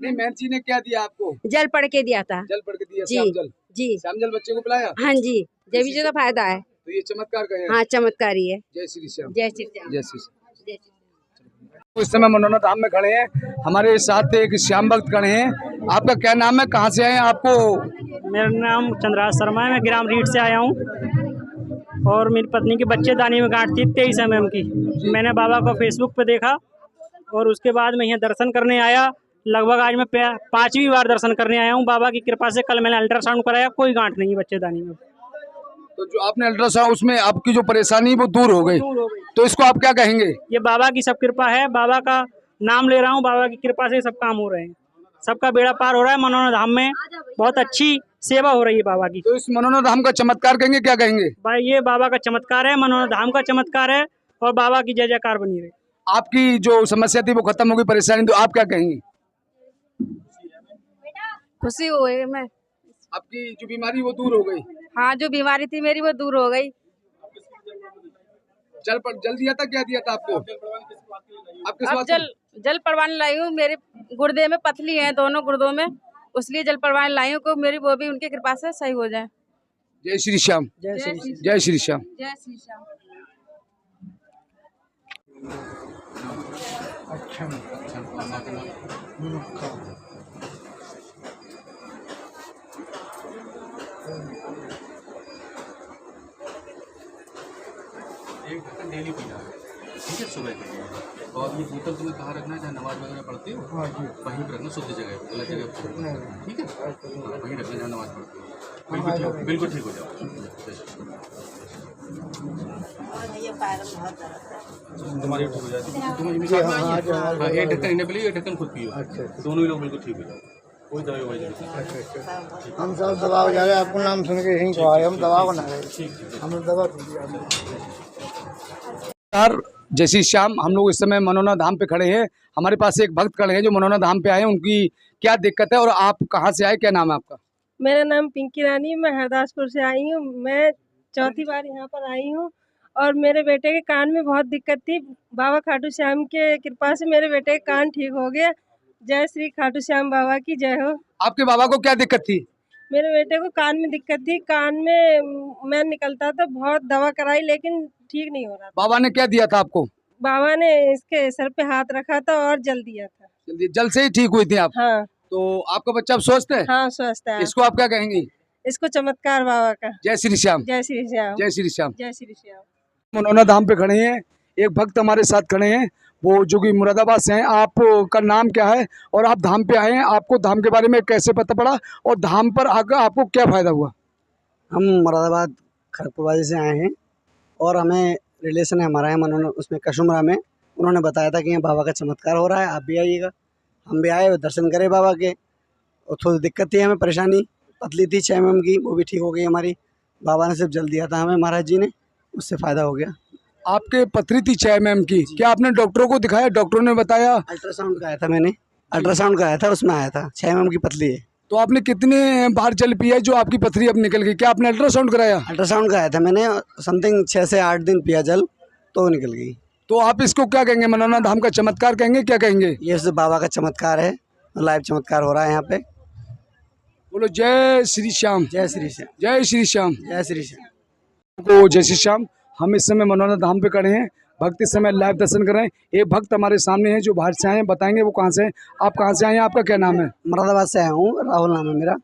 नहीं, मेहंदी ने क्या दिया आपको? जल पढ़ के दिया था। जल पढ़ के दिया? जी, श्याम जल। जी, श्याम जल बच्चे को पिलाया? हाँ जी, जब भी जो फायदा है। तो ये चमत्कार कहें? हाँ, चमत्कारी है। जय श्री श्याम, जय श्री श्याम, जय श्री श्याम। इस समय मनोना धाम में खड़े हैं, हमारे साथ एक श्याम भक्त खड़े हैं। आपका क्या नाम है, कहाँ से आए हैं? आपको? मेरा नाम चंद्राज शर्मा है, मैं ग्राम रीट से आया हूँ। और मेरी पत्नी के बच्चेदानी में गांठ थी 23 mm की। मैंने बाबा को फेसबुक पे देखा और उसके बाद मैं यहाँ दर्शन करने आया। लगभग आज मैं 5वीं बार दर्शन करने आया हूँ बाबा की कृपा से। कल मैंने अल्ट्रासाउंड कराया, कोई गांठ नहीं है बच्चेदानी में। तो जो आपने अल्ट्रासाउंड, उसमें आपकी जो परेशानी वो दूर हो गई, तो इसको आप क्या कहेंगे? ये बाबा की सब कृपा है, बाबा का नाम ले रहा हूँ, बाबा की कृपा से सब काम हो रहे हैं, सबका बेड़ा पार हो रहा है। मनोना धाम में बहुत अच्छी सेवा हो रही है बाबा की। तो इस मनोना धाम का चमत्कार कहेंगे, क्या कहेंगे? भाई ये बाबा का चमत्कार है, मनोना धाम का चमत्कार है, और बाबा की जय जयकार बनी रही। आपकी जो समस्या थी वो खत्म हो गई, परेशानी, तो आप क्या कहेंगे? खुशी हुई मैं। आपकी जो बीमारी वो दूर हो गई? हाँ, जो बीमारी थी मेरी वो दूर हो गई। जल दिया था, क्या दिया था आपको? अब जल परवाने लाई हूँ। मेरे गुर्दे में पथली है, दोनों गुर्दों में, इसलिए जल परवाने लाई हूँ को मेरी वो भी उनकी कृपा से सही हो जाए। जय श्री श्याम। जय श्री श्याम। जय श्री श्याम। जय श्री श्याम। एक ढक्कन डेली पीना है, ठीक है, सुबह के। और ये बोतल तुम्हें कहाँ रखना है? जहाँ नमाज वगैरह पढ़ते हो वहीं पर रखना, शुद्ध जगह पे, गलत जगह पे, ठीक है? हाँ, वहीं रखना जहाँ नमाज पढ़ते हो। बिल्कुल ठीक हो जाओ। तुम्हारी ठीक हो जाती है, तुम्हारी एक ढक्कन इन्हें पियो, एक ढक्कन खुद पियो। दोनों ही लोग बिल्कुल ठीक हो जाओ, कोई दवाई ववाई नहीं। हम सब दवा हो जा रहे, आपको नाम सुन के यहीं को आए, हम दवा बना रहे, हम दवा जय श्री श्याम। हम लोग इस समय मनोना धाम पे खड़े हैं। हमारे पास एक भक्त खड़े हैं जो मनोना धाम पे आए हैं। उनकी क्या दिक्कत है और आप कहाँ से आए, क्या नाम है आपका? मेरा नाम पिंकी रानी, मैं हरदासपुर से आई हूँ। मैं चौथी बार यहाँ पर आई हूँ और मेरे बेटे के कान में बहुत दिक्कत थी। बाबा खाटू श्याम के कृपा से मेरे बेटे का कान ठीक हो गया। जय श्री खाटू श्याम बाबा की जय हो। आपके बाबा को क्या दिक्कत थी? मेरे बेटे को कान में दिक्कत थी, कान में मैं निकलता था, बहुत दवा कराई लेकिन ठीक नहीं हो रहा था। बाबा ने क्या दिया था आपको? बाबा ने इसके सर पे हाथ रखा था और जल दिया था। जल से ही ठीक हुई थी आप? हाँ। तो आपका बच्चा अब स्वस्थ है? हाँ, स्वस्थ है। इसको आप क्या कहेंगी? इसको चमत्कार बाबा का। जय श्री श्याम। जय श्री श्याम। जय श्री श्याम। जय श्री श्याम। मनोना धाम पे खड़े हैं, एक भक्त हमारे साथ खड़े हैं, वो जो कि मुरादाबाद से हैं। आपका नाम क्या है और आप धाम पे आए हैं, आपको धाम के बारे में कैसे पता पड़ा और धाम पर आकर आपको क्या फायदा हुआ? हम मुरादाबाद खड़गपुरवादी से आए हैं और हमें रिलेशन है हमारा है मनोना, उसमें कशुमरा में। उन्होंने बताया था कि यहाँ बाबा का चमत्कार हो रहा है, आप भी आइएगा। हम भी आए, दर्शन करे बाबा के। और थोड़ी दिक्कत थी, हमें परेशानी, पतली थी 6 mm की, वो भी ठीक हो गई हमारी। बाबा ने सिर्फ जल दिया था हमें महाराज जी ने, उससे फ़ायदा हो गया। आपके पथरी थी 6 mm की, क्या आपने डॉक्टरों को दिखाया? डॉक्टरों ने बताया? अल्ट्रासाउंड कराया था मैंने, अल्ट्रासाउंड कराया था, उसमें आया था 6 mm की पतली है। तो आपने कितने बार जल पिया जो आपकी पथरी अब निकल गई? क्या आपने अल्ट्रासाउंड कराया? अल्ट्रासाउंड कराया था मैंने, समथिंग 6 से 8 दिन पिया जल तो निकल गई। तो आप इसको क्या कहेंगे? मनोना धाम का चमत्कार कहेंगे, क्या कहेंगे? ये सिर्फ बाबा का चमत्कार है, लाइव चमत्कार हो रहा है यहाँ पे। बोलो जय श्री श्याम। जय श्री श्याम। जय श्री श्याम। जय श्री श्याम। को जय श्री श्याम। हम इस समय मनोना धाम पे खड़े हैं, भक्त इस समय लाइव दर्शन कर रहे हैं। एक भक्त हमारे सामने है जो बाहर से आए हैं, बताएंगे वो कहाँ से हैं। आप कहाँ से आए हैं, आपका क्या नाम है? मुरादाबाद से आया हूँ, राहुल नाम है मेरा।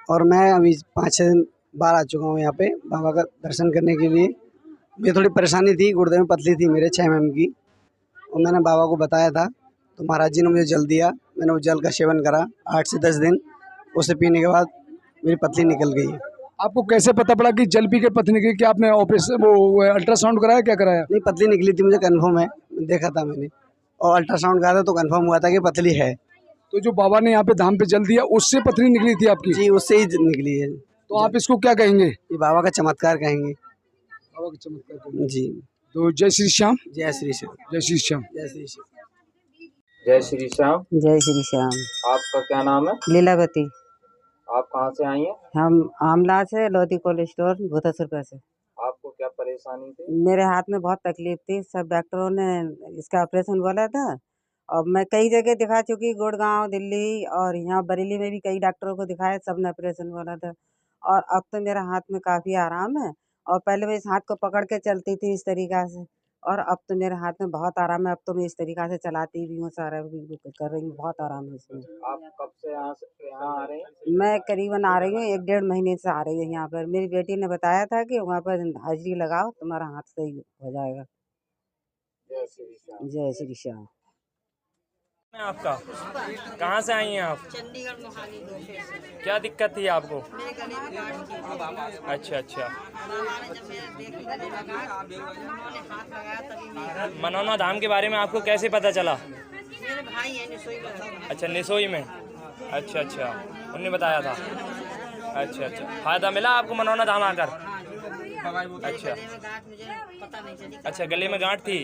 और मैं अभी 5-6 बार आ चुका हूँ यहाँ पे बाबा का दर्शन करने के लिए। मुझे थोड़ी परेशानी थी, गुर्दे में पतली थी मेरे 6 mm की, और मैंने बाबा को बताया था तो महाराज जी ने मुझे जल दिया। मैंने वो जल का सेवन करा 8 से 10 दिन, उसे पीने के बाद मेरी पतली निकल गई। आपको कैसे पता पड़ा कि जल पी के पतली निकली? क्या आपने ऑपरेशन वो अल्ट्रासाउंड कराया, क्या कराया? नहीं, पतली निकली थी, मुझे कंफर्म है, देखा था मैंने, और अल्ट्रासाउंड कराया था तो कंफर्म हुआ था कि पतली है। तो जो बाबा ने यहाँ पे धाम पे जल दिया उससे पथरी निकली थी आपकी? जी, उससे ही निकली है। तो आप इसको क्या कहेंगे? ये बाबा का चमत्कार कहेंगे। बाबा का चमत्कार कहेंगे। जी। तो जय श्री श्याम। जय श्री श्याम। जय श्री श्याम। जय श्री श्याम। जय श्री श्याम। जय श्री श्याम। आपका क्या नाम है? लीलावती। आप कहाँ से आई हैं? हम आमला से, लोधी कोल्ड स्टोर, भूतासुरपुर से। आपको क्या परेशानी थी? मेरे हाथ में बहुत तकलीफ थी, सब डॉक्टरों ने इसका ऑपरेशन बोला था और मैं कई जगह दिखा चुकी, गुड़गांव, दिल्ली और यहाँ बरेली में भी कई डॉक्टरों को दिखाया, सब ने ऑपरेशन बोला था। और अब तो मेरा हाथ में काफ़ी आराम है, और पहले मैं इस हाथ को पकड़ के चलती थी इस तरीक़ा से, और अब तो मेरे हाथ में बहुत आराम है। अब तो मैं इस तरीक़ा से चलाती भी हूँ, सारा भी कर रही हूँ, बहुत आराम है इसमें। आप कब से यहाँ आ रहे हैं? मैं करीबन आ रही हूँ 1-1.5 महीने से आ रही हूँ यहाँ पर। मेरी बेटी ने बताया था कि वहाँ पर हाजिरी लगाओ, तुम्हारा हाथ सही हो जाएगा। जय श्री श्याम। जय श्री श्याम। आपका कहाँ से आई हैं आप? चंडीगढ़ मोहाली 2 से। क्या दिक्कत थी आपको? मेरे गले में गांठ थी। अच्छा अच्छा। बाबा ने जब मेरे बेटी गले में गांठ, उन्होंने हाथ लगाया तभी मेरी। मनोना धाम के बारे में आपको कैसे पता चला? मेरे भाई हैं निसोई में। अच्छा, निसोई में। अच्छा अच्छा, उन्होंने बताया था। अच्छा अच्छा, फायदा मिला आपको मनोना धाम आकर? अच्छा अच्छा, गले में गांठ थी,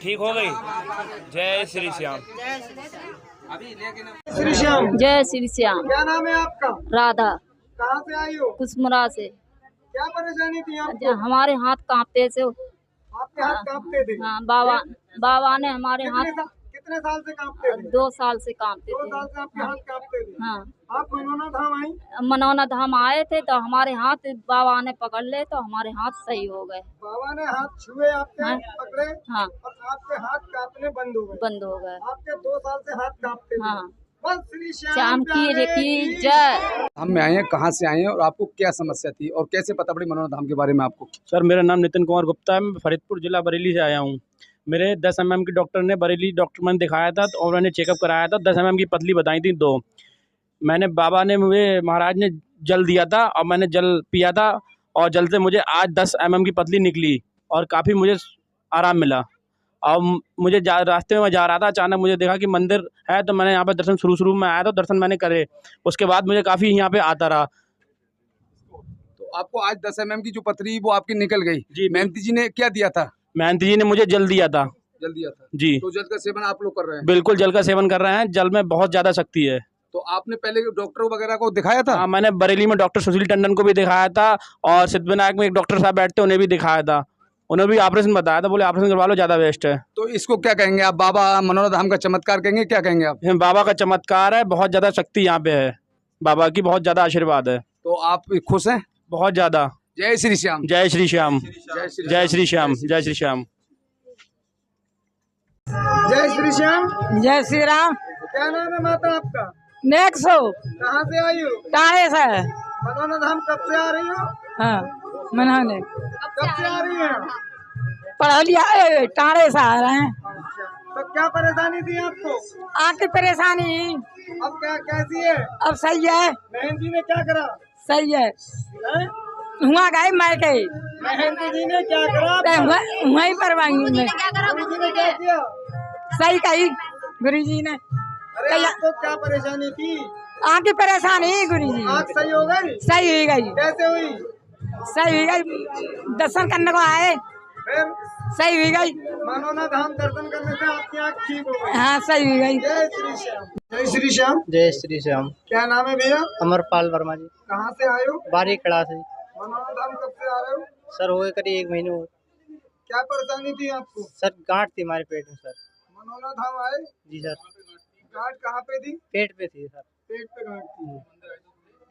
ठीक हो गई? जय श्री श्याम। श्री श्याम। जय श्री श्याम। क्या नाम है आपका? राधा। कहाँ से आई हो? कुसमुरा से। क्या परेशानी थी आपको? हमारे हाथ कांपते थे। आपके हाथ कांपते थे? हाँ, बाबा ने हमारे हाथ कितने साल से कांपते थे? 2 साल से कांपते 2 थे। साल से आपके हाथ कांपते थे? हाँ। आप मनोना धाम आई? मनौना धाम आए थे तो हमारे हाथ बाबा ने पकड़ ले तो हमारे हाथ सही हो गए। बाबा ने हाथ छुए आपके, हाँ। पकड़े, हाँ। और आपके हाथ कांपने बंद हो गए। आपके 2 साल से हाथ कांपते थे। हाँ। बस श्री श्याम की जय। हम में आए हैं, कहाँ से आए हैं और आपको क्या समस्या थी और कैसे पता पड़ी मनोना धाम के बारे में आपको? सर मेरा नाम नितिन कुमार गुप्ता है, मैं फरीदपुर जिला बरेली से आया हूँ। मेरे 10 mm के डॉक्टर ने बरेली डॉक्टर मैंने दिखाया था और मैंने चेकअप कराया था। 10 mm की पतली बताई थी 2। मैंने बाबा ने मुझे महाराज ने जल दिया था और मैंने जल पिया था और जल से मुझे आज 10 mm की पतली निकली और काफ़ी मुझे आराम मिला। और मुझे रास्ते में मैं जा रहा था, अचानक मुझे देखा कि मंदिर है तो मैंने यहाँ पे दर्शन शुरू में आया तो दर्शन मैंने करे। उसके बाद मुझे काफ़ी यहाँ पे आता रहा। तो आपको आज 10 mm की जो पथरी वो आपकी निकल गई जी। मेहनती जी ने क्या दिया था? मेहनती जी ने मुझे जल दिया था। जल दिया था जी। तो जल का सेवन आप लोग कर रहे हैं? बिल्कुल जल का सेवन कर रहे हैं। जल में बहुत ज़्यादा शक्ति है। तो आपने पहले डॉक्टर वगैरह को दिखाया था? हाँ, मैंने बरेली में डॉक्टर सुशील टंडन को भी दिखाया था और सिद्धविनायक में एक डॉक्टर साहब बैठते उन्हें भी दिखाया था। उन्हें भी ऑपरेशन बताया था, बोले ऑपरेशन करवा लो, ज़्यादा बेस्ट है। तो इसको क्या कहेंगे आप? बाबा मनोना धाम का चमत्कार कहेंगे, क्या कहेंगे आप? बाबा का चमत्कार है, बहुत ज़्यादा शक्ति यहाँ पे है, बाबा की बहुत ज़्यादा आशीर्वाद है। तो आप खुश हैं? बहुत ज़्यादा। जय श्री श्याम। जय श्री श्याम। जय श्री श्याम। जय श्री श्याम। जय श्री श्याम। जय श्री राम। क्या नाम है माता आपका? नेक्सो। कहाँ से आई हो? टाणे से। मनोना धाम कब से आ रही हो? हाँ, मनाने। कब से आ रही है? पढ़लिया टाणे से आ रहे हैं। तो क्या परेशानी थी आपको? आपकी परेशानी अब क्या कैसी है? अब सही है। बहन जी ने क्या करा? सही है। हुआ गए मायके। बहन जी ने क्या करा? वहीं पर गुरु जी ने क्या किया? सही कही गुरु जी ने। अरे आपको क्या परेशानी थी? आपकी परेशानी गुरु जी। आँख सही हो गई? सही हो गई। कैसे हुई? सही हुई गई, दर्शन करने को आए फिर सही हुई गई। मनोना धाम दर्शन करने से आपकी आँख ठीक हो गई? हाँ, सही हुई गई। जय श्री श्याम। जय श्री श्याम। जय श्री श्याम। क्या नाम है भैया? अमरपाल वर्मा जी। कहाँ से आए हो? बारी कड़ा से। मनोना धाम कब से आ रहे हो? सर हो गए करीब 1 महीने। क्या परेशानी थी आपको? सर गांठ थी हमारे पेट में सर। मनोना धाम आए? जी सर। गांठ कहाँ पे थी? पेट पे थी सर। पेट पे गांठ थी।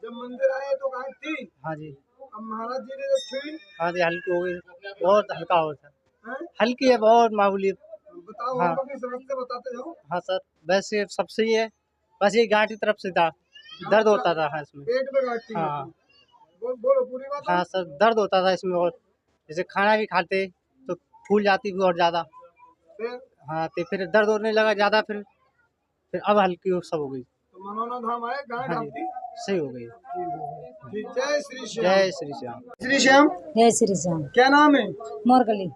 जब मंदिर आए तो गांठ थी? हाँ जी। अब महाराज जी ने जब छुई? हाँ जी, हल्की हो गई, बहुत हल्का हो सर। हल्की है, बहुत मामूली। बताओ हाँ। हमको अपनी समझ से बताते जाओ। हाँ सर, वैसे सब सही है, बस ये गांठ की तरफ से था, दर्द होता था। हाँ इसमें पेट में गांठ थी? हाँ। बोलो पूरी बात। हाँ सर, दर्द होता था इसमें और जैसे खाना भी खाते तो फूल जाती भी और ज़्यादा। हाँ, तो फिर दर्द होने लगा ज़्यादा, फिर अब हल्की सब हो गई। तो मनोना धाम आए, गांठ हाँ आपकी सही हो गई। जय श्री श्याम। जय श्री श्याम। श्री श्याम। जय श्री श्याम। क्या नाम है? मोरगली।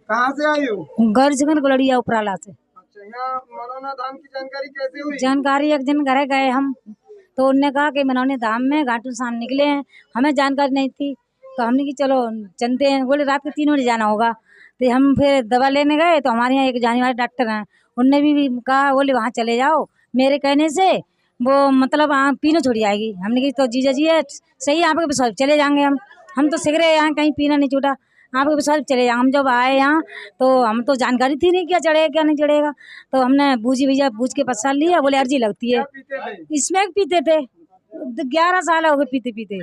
कहाँ से आई हो? गौरीशंकर गुलड़िया उपराला से। अच्छा, यहाँ मनोना धाम की जानकारी कैसे हुई? जानकारी एक दिन घर गए हम, तो उनने कहा कि मनौनी धाम में घाटू शाम निकले हैं, हमें जानकारी नहीं थी, तो हमने कि चलो चलते हैं। बोले रात के 3 बजे जाना होगा, तो हम फिर दवा लेने गए तो हमारे यहाँ एक जाने वाले डॉक्टर हैं, उनने भी कहा, बोले वहाँ चले जाओ। मेरे कहने से वो मतलब पीना छोड़ी आएगी। हमने कहा तो जीजा जी है सही है, आपके विश्वास चले जाएंगे। हम तो सिगरे यहाँ कहीं पीना नहीं छूटा, आपके विश्वास चले जाएंगे। हम जब आए यहाँ तो हम तो जानकारी थी नहीं क्या चढ़ेगा क्या नहीं चढ़ेगा, तो हमने बूझी भैया बूझ के पसार लिया। बोले अर्जी लगती है। इसमें पीते थे 11 साल हो गए पीते पीते,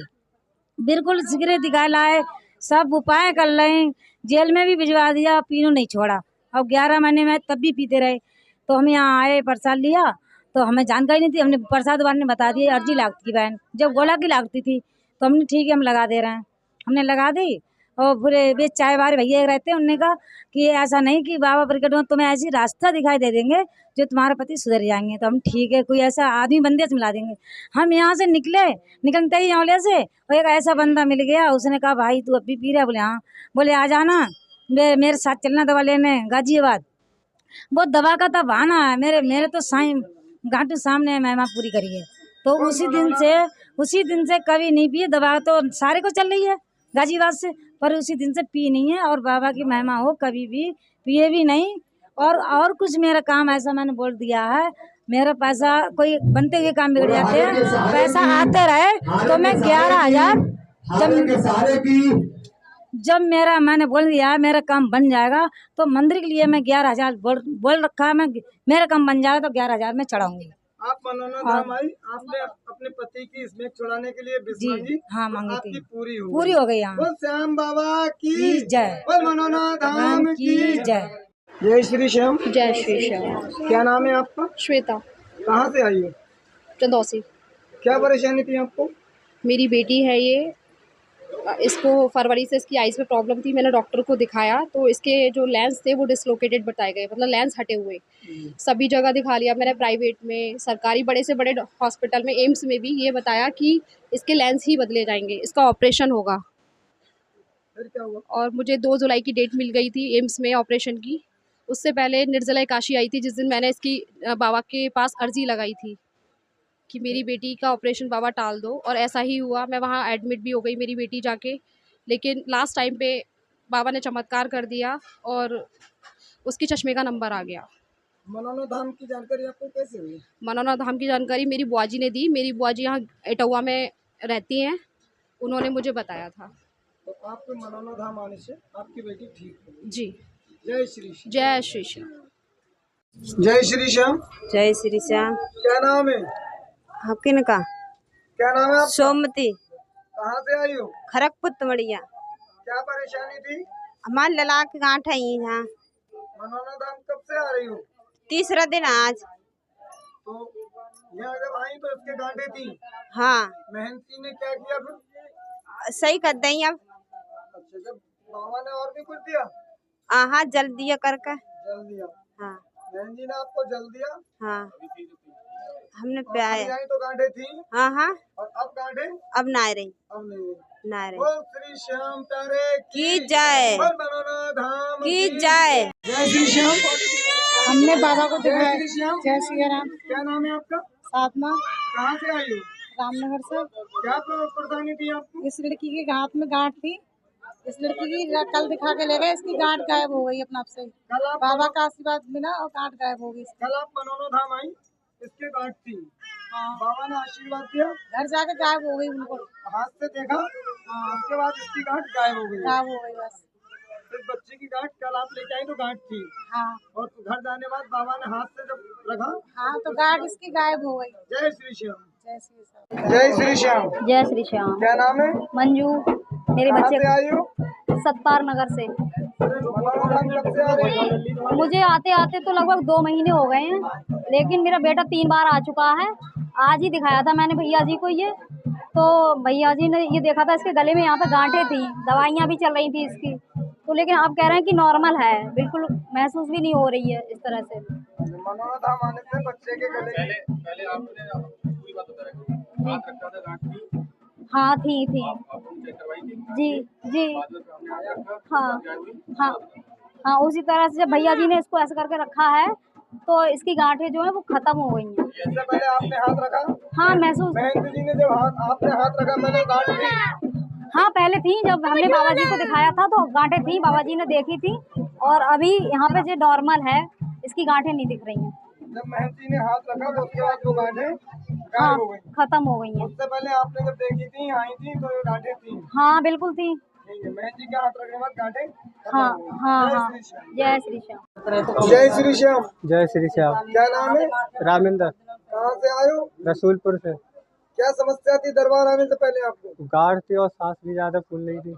बिल्कुल सिगरेट दिखा लाए, सब उपाय कर रहे, जेल में भी भिजवा दिया, पीनो नहीं छोड़ा। अब 11 महीने में तब भी पीते रहे। तो हम यहाँ आए, प्रसाद लिया, तो हमें जानकारी नहीं थी, हमने प्रसाद वाले ने बता दिया अर्जी लगती बहन, जब गोला की लगती थी तो हमने ठीक है हम लगा दे रहे हैं, हमने लगा दी। और पूरे वे चाय वाले भैया रहते हैं, उन्होंने कहा कि ऐसा नहीं कि बाबा प्रकट में तुम्हें ऐसी रास्ता दिखाई दे देंगे जो तुम्हारे पति सुधर जाएंगे। तो हम ठीक है, कोई ऐसा आदमी बंदे से मिला देंगे। हम यहाँ से निकलते ही औले से और एक ऐसा बंदा मिल गया, उसने कहा भाई तू अभी पी रहा? बोले हाँ। बोले आ जाना मेरे साथ चलना दवा लेने गाजियाबाद। वो दवा का था बहाना है, मेरे तो साईं घाटू सामने महिमा पूरी करी है। तो उसी दिन से कभी नहीं पिए दवा, तो सारे को चल रही है गाजियाबाद से, पर उसी दिन से पी नहीं है। और बाबा की महिमा हो कभी भी पिए भी नहीं। और कुछ मेरा काम ऐसा मैंने बोल दिया है, मेरा पैसा कोई बनते हुए काम बिगड़ जाते हैं, पैसा आते रहे तो मैं 11,000 जब मेरा मैंने बोल दिया मेरा काम बन जाएगा तो मंदिर के लिए मैं 11,000 बोल रखा है, मैं मेरा काम बन जाएगा तो 11,000 में चढ़ाऊंगी। आप मनोना धाम आई, आपने अपने पति की इसमें चढ़ाने के लिए विश मांगी। हाँ मांगी आपकी थी, पूरी हो गई। हाँ, बोल श्याम बाबा की जय, बोल मनोना धाम की जय। जय श्री श्याम। जय श्री श्याम। क्या नाम है आपका? श्वेता। कहाँ से आई हो? चंदौसी। क्या परेशानी थी आपको? मेरी बेटी है ये, इसको फरवरी से इसकी आइज़ में प्रॉब्लम थी। मैंने डॉक्टर को दिखाया तो इसके जो लेंस थे वो डिसलोकेटेड बताए गए, मतलब लेंस हटे हुए। सभी जगह दिखा लिया मैंने, प्राइवेट में, सरकारी बड़े से बड़े हॉस्पिटल में, एम्स में भी ये बताया कि इसके लेंस ही बदले जाएंगे, इसका ऑपरेशन होगा। फिर क्या हुआ? और मुझे 2 जुलाई की डेट मिल गई थी एम्स में ऑपरेशन की। उससे पहले निर्जला एकादशी आई थी, जिस दिन मैंने इसकी बाबा के पास अर्जी लगाई थी कि मेरी बेटी का ऑपरेशन बाबा टाल दो, और ऐसा ही हुआ। मैं वहाँ एडमिट भी हो गई मेरी बेटी जाके, लेकिन लास्ट टाइम पे बाबा ने चमत्कार कर दिया और उसकी चश्मे का नंबर आ गया। मनोना धाम की जानकारी आपको कैसे हुई? मनोना धाम की जानकारी मेरी बुआ जी ने दी। मेरी बुआ जी यहाँ इटौवा में रहती हैं, उन्होंने मुझे बताया था। तो आपको मनोना धाम आने से आपकी बेटी ठीक हो? जी। जय श्री श्याम। जय श्री श्याम। जय श्री श्याम। जय श्री श्याम। क्या नाम है किन का? क्या नाम है आपका? सोमती। कहाँ से आई हो? खड़गपुर तमड़िया। क्या परेशानी थी? हमारे लला की गांठ है यहाँ। मनोना धाम कब से आ रही हो? तीसरा दिन आज। तो यहाँ जब आई तो इसके गांठे थी? हाँ। मेहनती ने क्या किया फिर? सही कर दें अब। अच्छा, जब बाबा ने और भी कुछ दिया? हाँ, जल दिया करके। जल दिया? हाँ। बहन जी ने आपको जल दिया? हाँ, हमने प्याया। तो गांठे थी? हाँ हाँ। और अब गांठे? अब ना रही। अब नहीं ना रही। बोल श्री श्याम प्यारे की जय। बोल मनोना धाम की जय। जय श्री श्याम। हमने बाबा को दिखाया। जय श्री श्याम। जय श्री राम। क्या नाम है आपका? साधना। कहाँ से आई हो? रामनगर से। क्या परेशानी थी आपको? इस लड़की के हाथ में गांठ थी, इस लड़की की कल दिखा के ले गए, इसकी गांठ गायब हो गई अपने आप से। बाबा का आशीर्वाद मिला और गांठ गायब हो गई। कल आप मनोना धाम आई, इसके गांठ थी। हाँ। बाबा ने आशीर्वाद दिया, घर जाके गायब हो गई, उनको हाथ से देखा। हाँ। उसके बाद इसकी गांठ गायब हो गई। गायब हो गई बस। इस बच्चे की गांठ कल आप लेके आई तो गांठ थी। हाँ। और घर जाने बाद बाबा ने हाथ से जब रखा, हाँ, तो गांठ इसकी गायब हो गई। जय श्री श्याम। जय श्री श्याम। जय श्री श्याम। जय श्री श्याम। क्या नाम है? मंजू। मेरे बच्चे से आई हो? सत्तार नगर से। कब से आ रही हो? मुझे आते आते तो लगभग 2 महीने हो गए हैं, लेकिन मेरा बेटा 3 बार आ चुका है। आज ही दिखाया था मैंने भैया जी को ये, तो भैया जी ने ये देखा था इसके गले में यहाँ पे गांठें थी, दवाइयाँ भी चल रही थी इसकी, तो लेकिन आप कह रहे हैं कि नॉर्मल है, बिल्कुल महसूस भी नहीं हो रही है इस तरह से। मनोना धाम आने से बच्चे के गले पहले आपने पूरी बात बता रहे थे, हाथ रखा था गांठ थी? हाँ थी। जी जी। हाँ हाँ हाँ, उसी तरह से जब भैया जी ने इसको ऐसे करके रखा है तो इसकी गांठें जो है वो खत्म हो गई हैं। इससे पहले आपने हाथ रखा? हाँ, महसूस। बहन जी ने जब आपने हाथ रखा पहले गांठ थी? हाँ, पहले थी, जब हमने बाबा जी को दिखाया था तो गांठें थी, बाबा जी ने देखी थी, और अभी यहाँ पे जो नॉर्मल है, इसकी गांठें नहीं दिख रही हैं। जब बहन जी ने हाथ रखा तो उसके बाद वो गांठें हाँ, गायब हो गई, खत्म हो गई हैं। उससे पहले आपने जब देखी थी, आई थी, तो ये गांठें थी? हाँ, बिल्कुल थी। बहन जी के हाथ रखने के बाद गांठें? हाँ हाँ हाँ। जय श्री श्याम। जय श्री श्याम। जय श्री श्याम। क्या नाम है? रामिंदर। कहाँ से आए हो? रसूलपुर से। क्या समस्या थी दरबार आने से पहले आपको? गांठ थी और सांस भी ज्यादा फूल रही थी।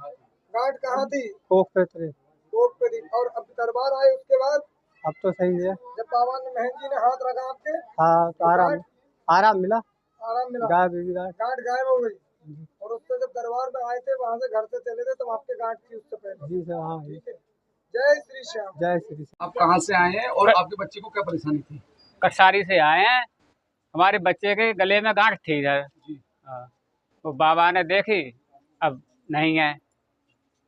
गांठ कहाँ थी? कोख पे थी। कोख पे थी। और अब दरबार आए उसके बाद? अब तो सही है। जब बाबा ने बहन जी ने हाथ रखा आपके? हाँ, तो आराम मिला। आराम मिला। गांठ गायब हो गई। और उससे जब दरबार में आए थे, वहाँ से घर से चले थे, तब आपके गांठ थी उससे पहले? जी सर। हाँ, ठीक है। जय श्री श्याम। जय श्री श्याम। आप कहाँ से आए हैं और आपके बच्चे को क्या परेशानी थी? कसारी से आए हैं। हमारे बच्चे के गले में गांठ थी इधर, तो बाबा ने देखी, अब नहीं है।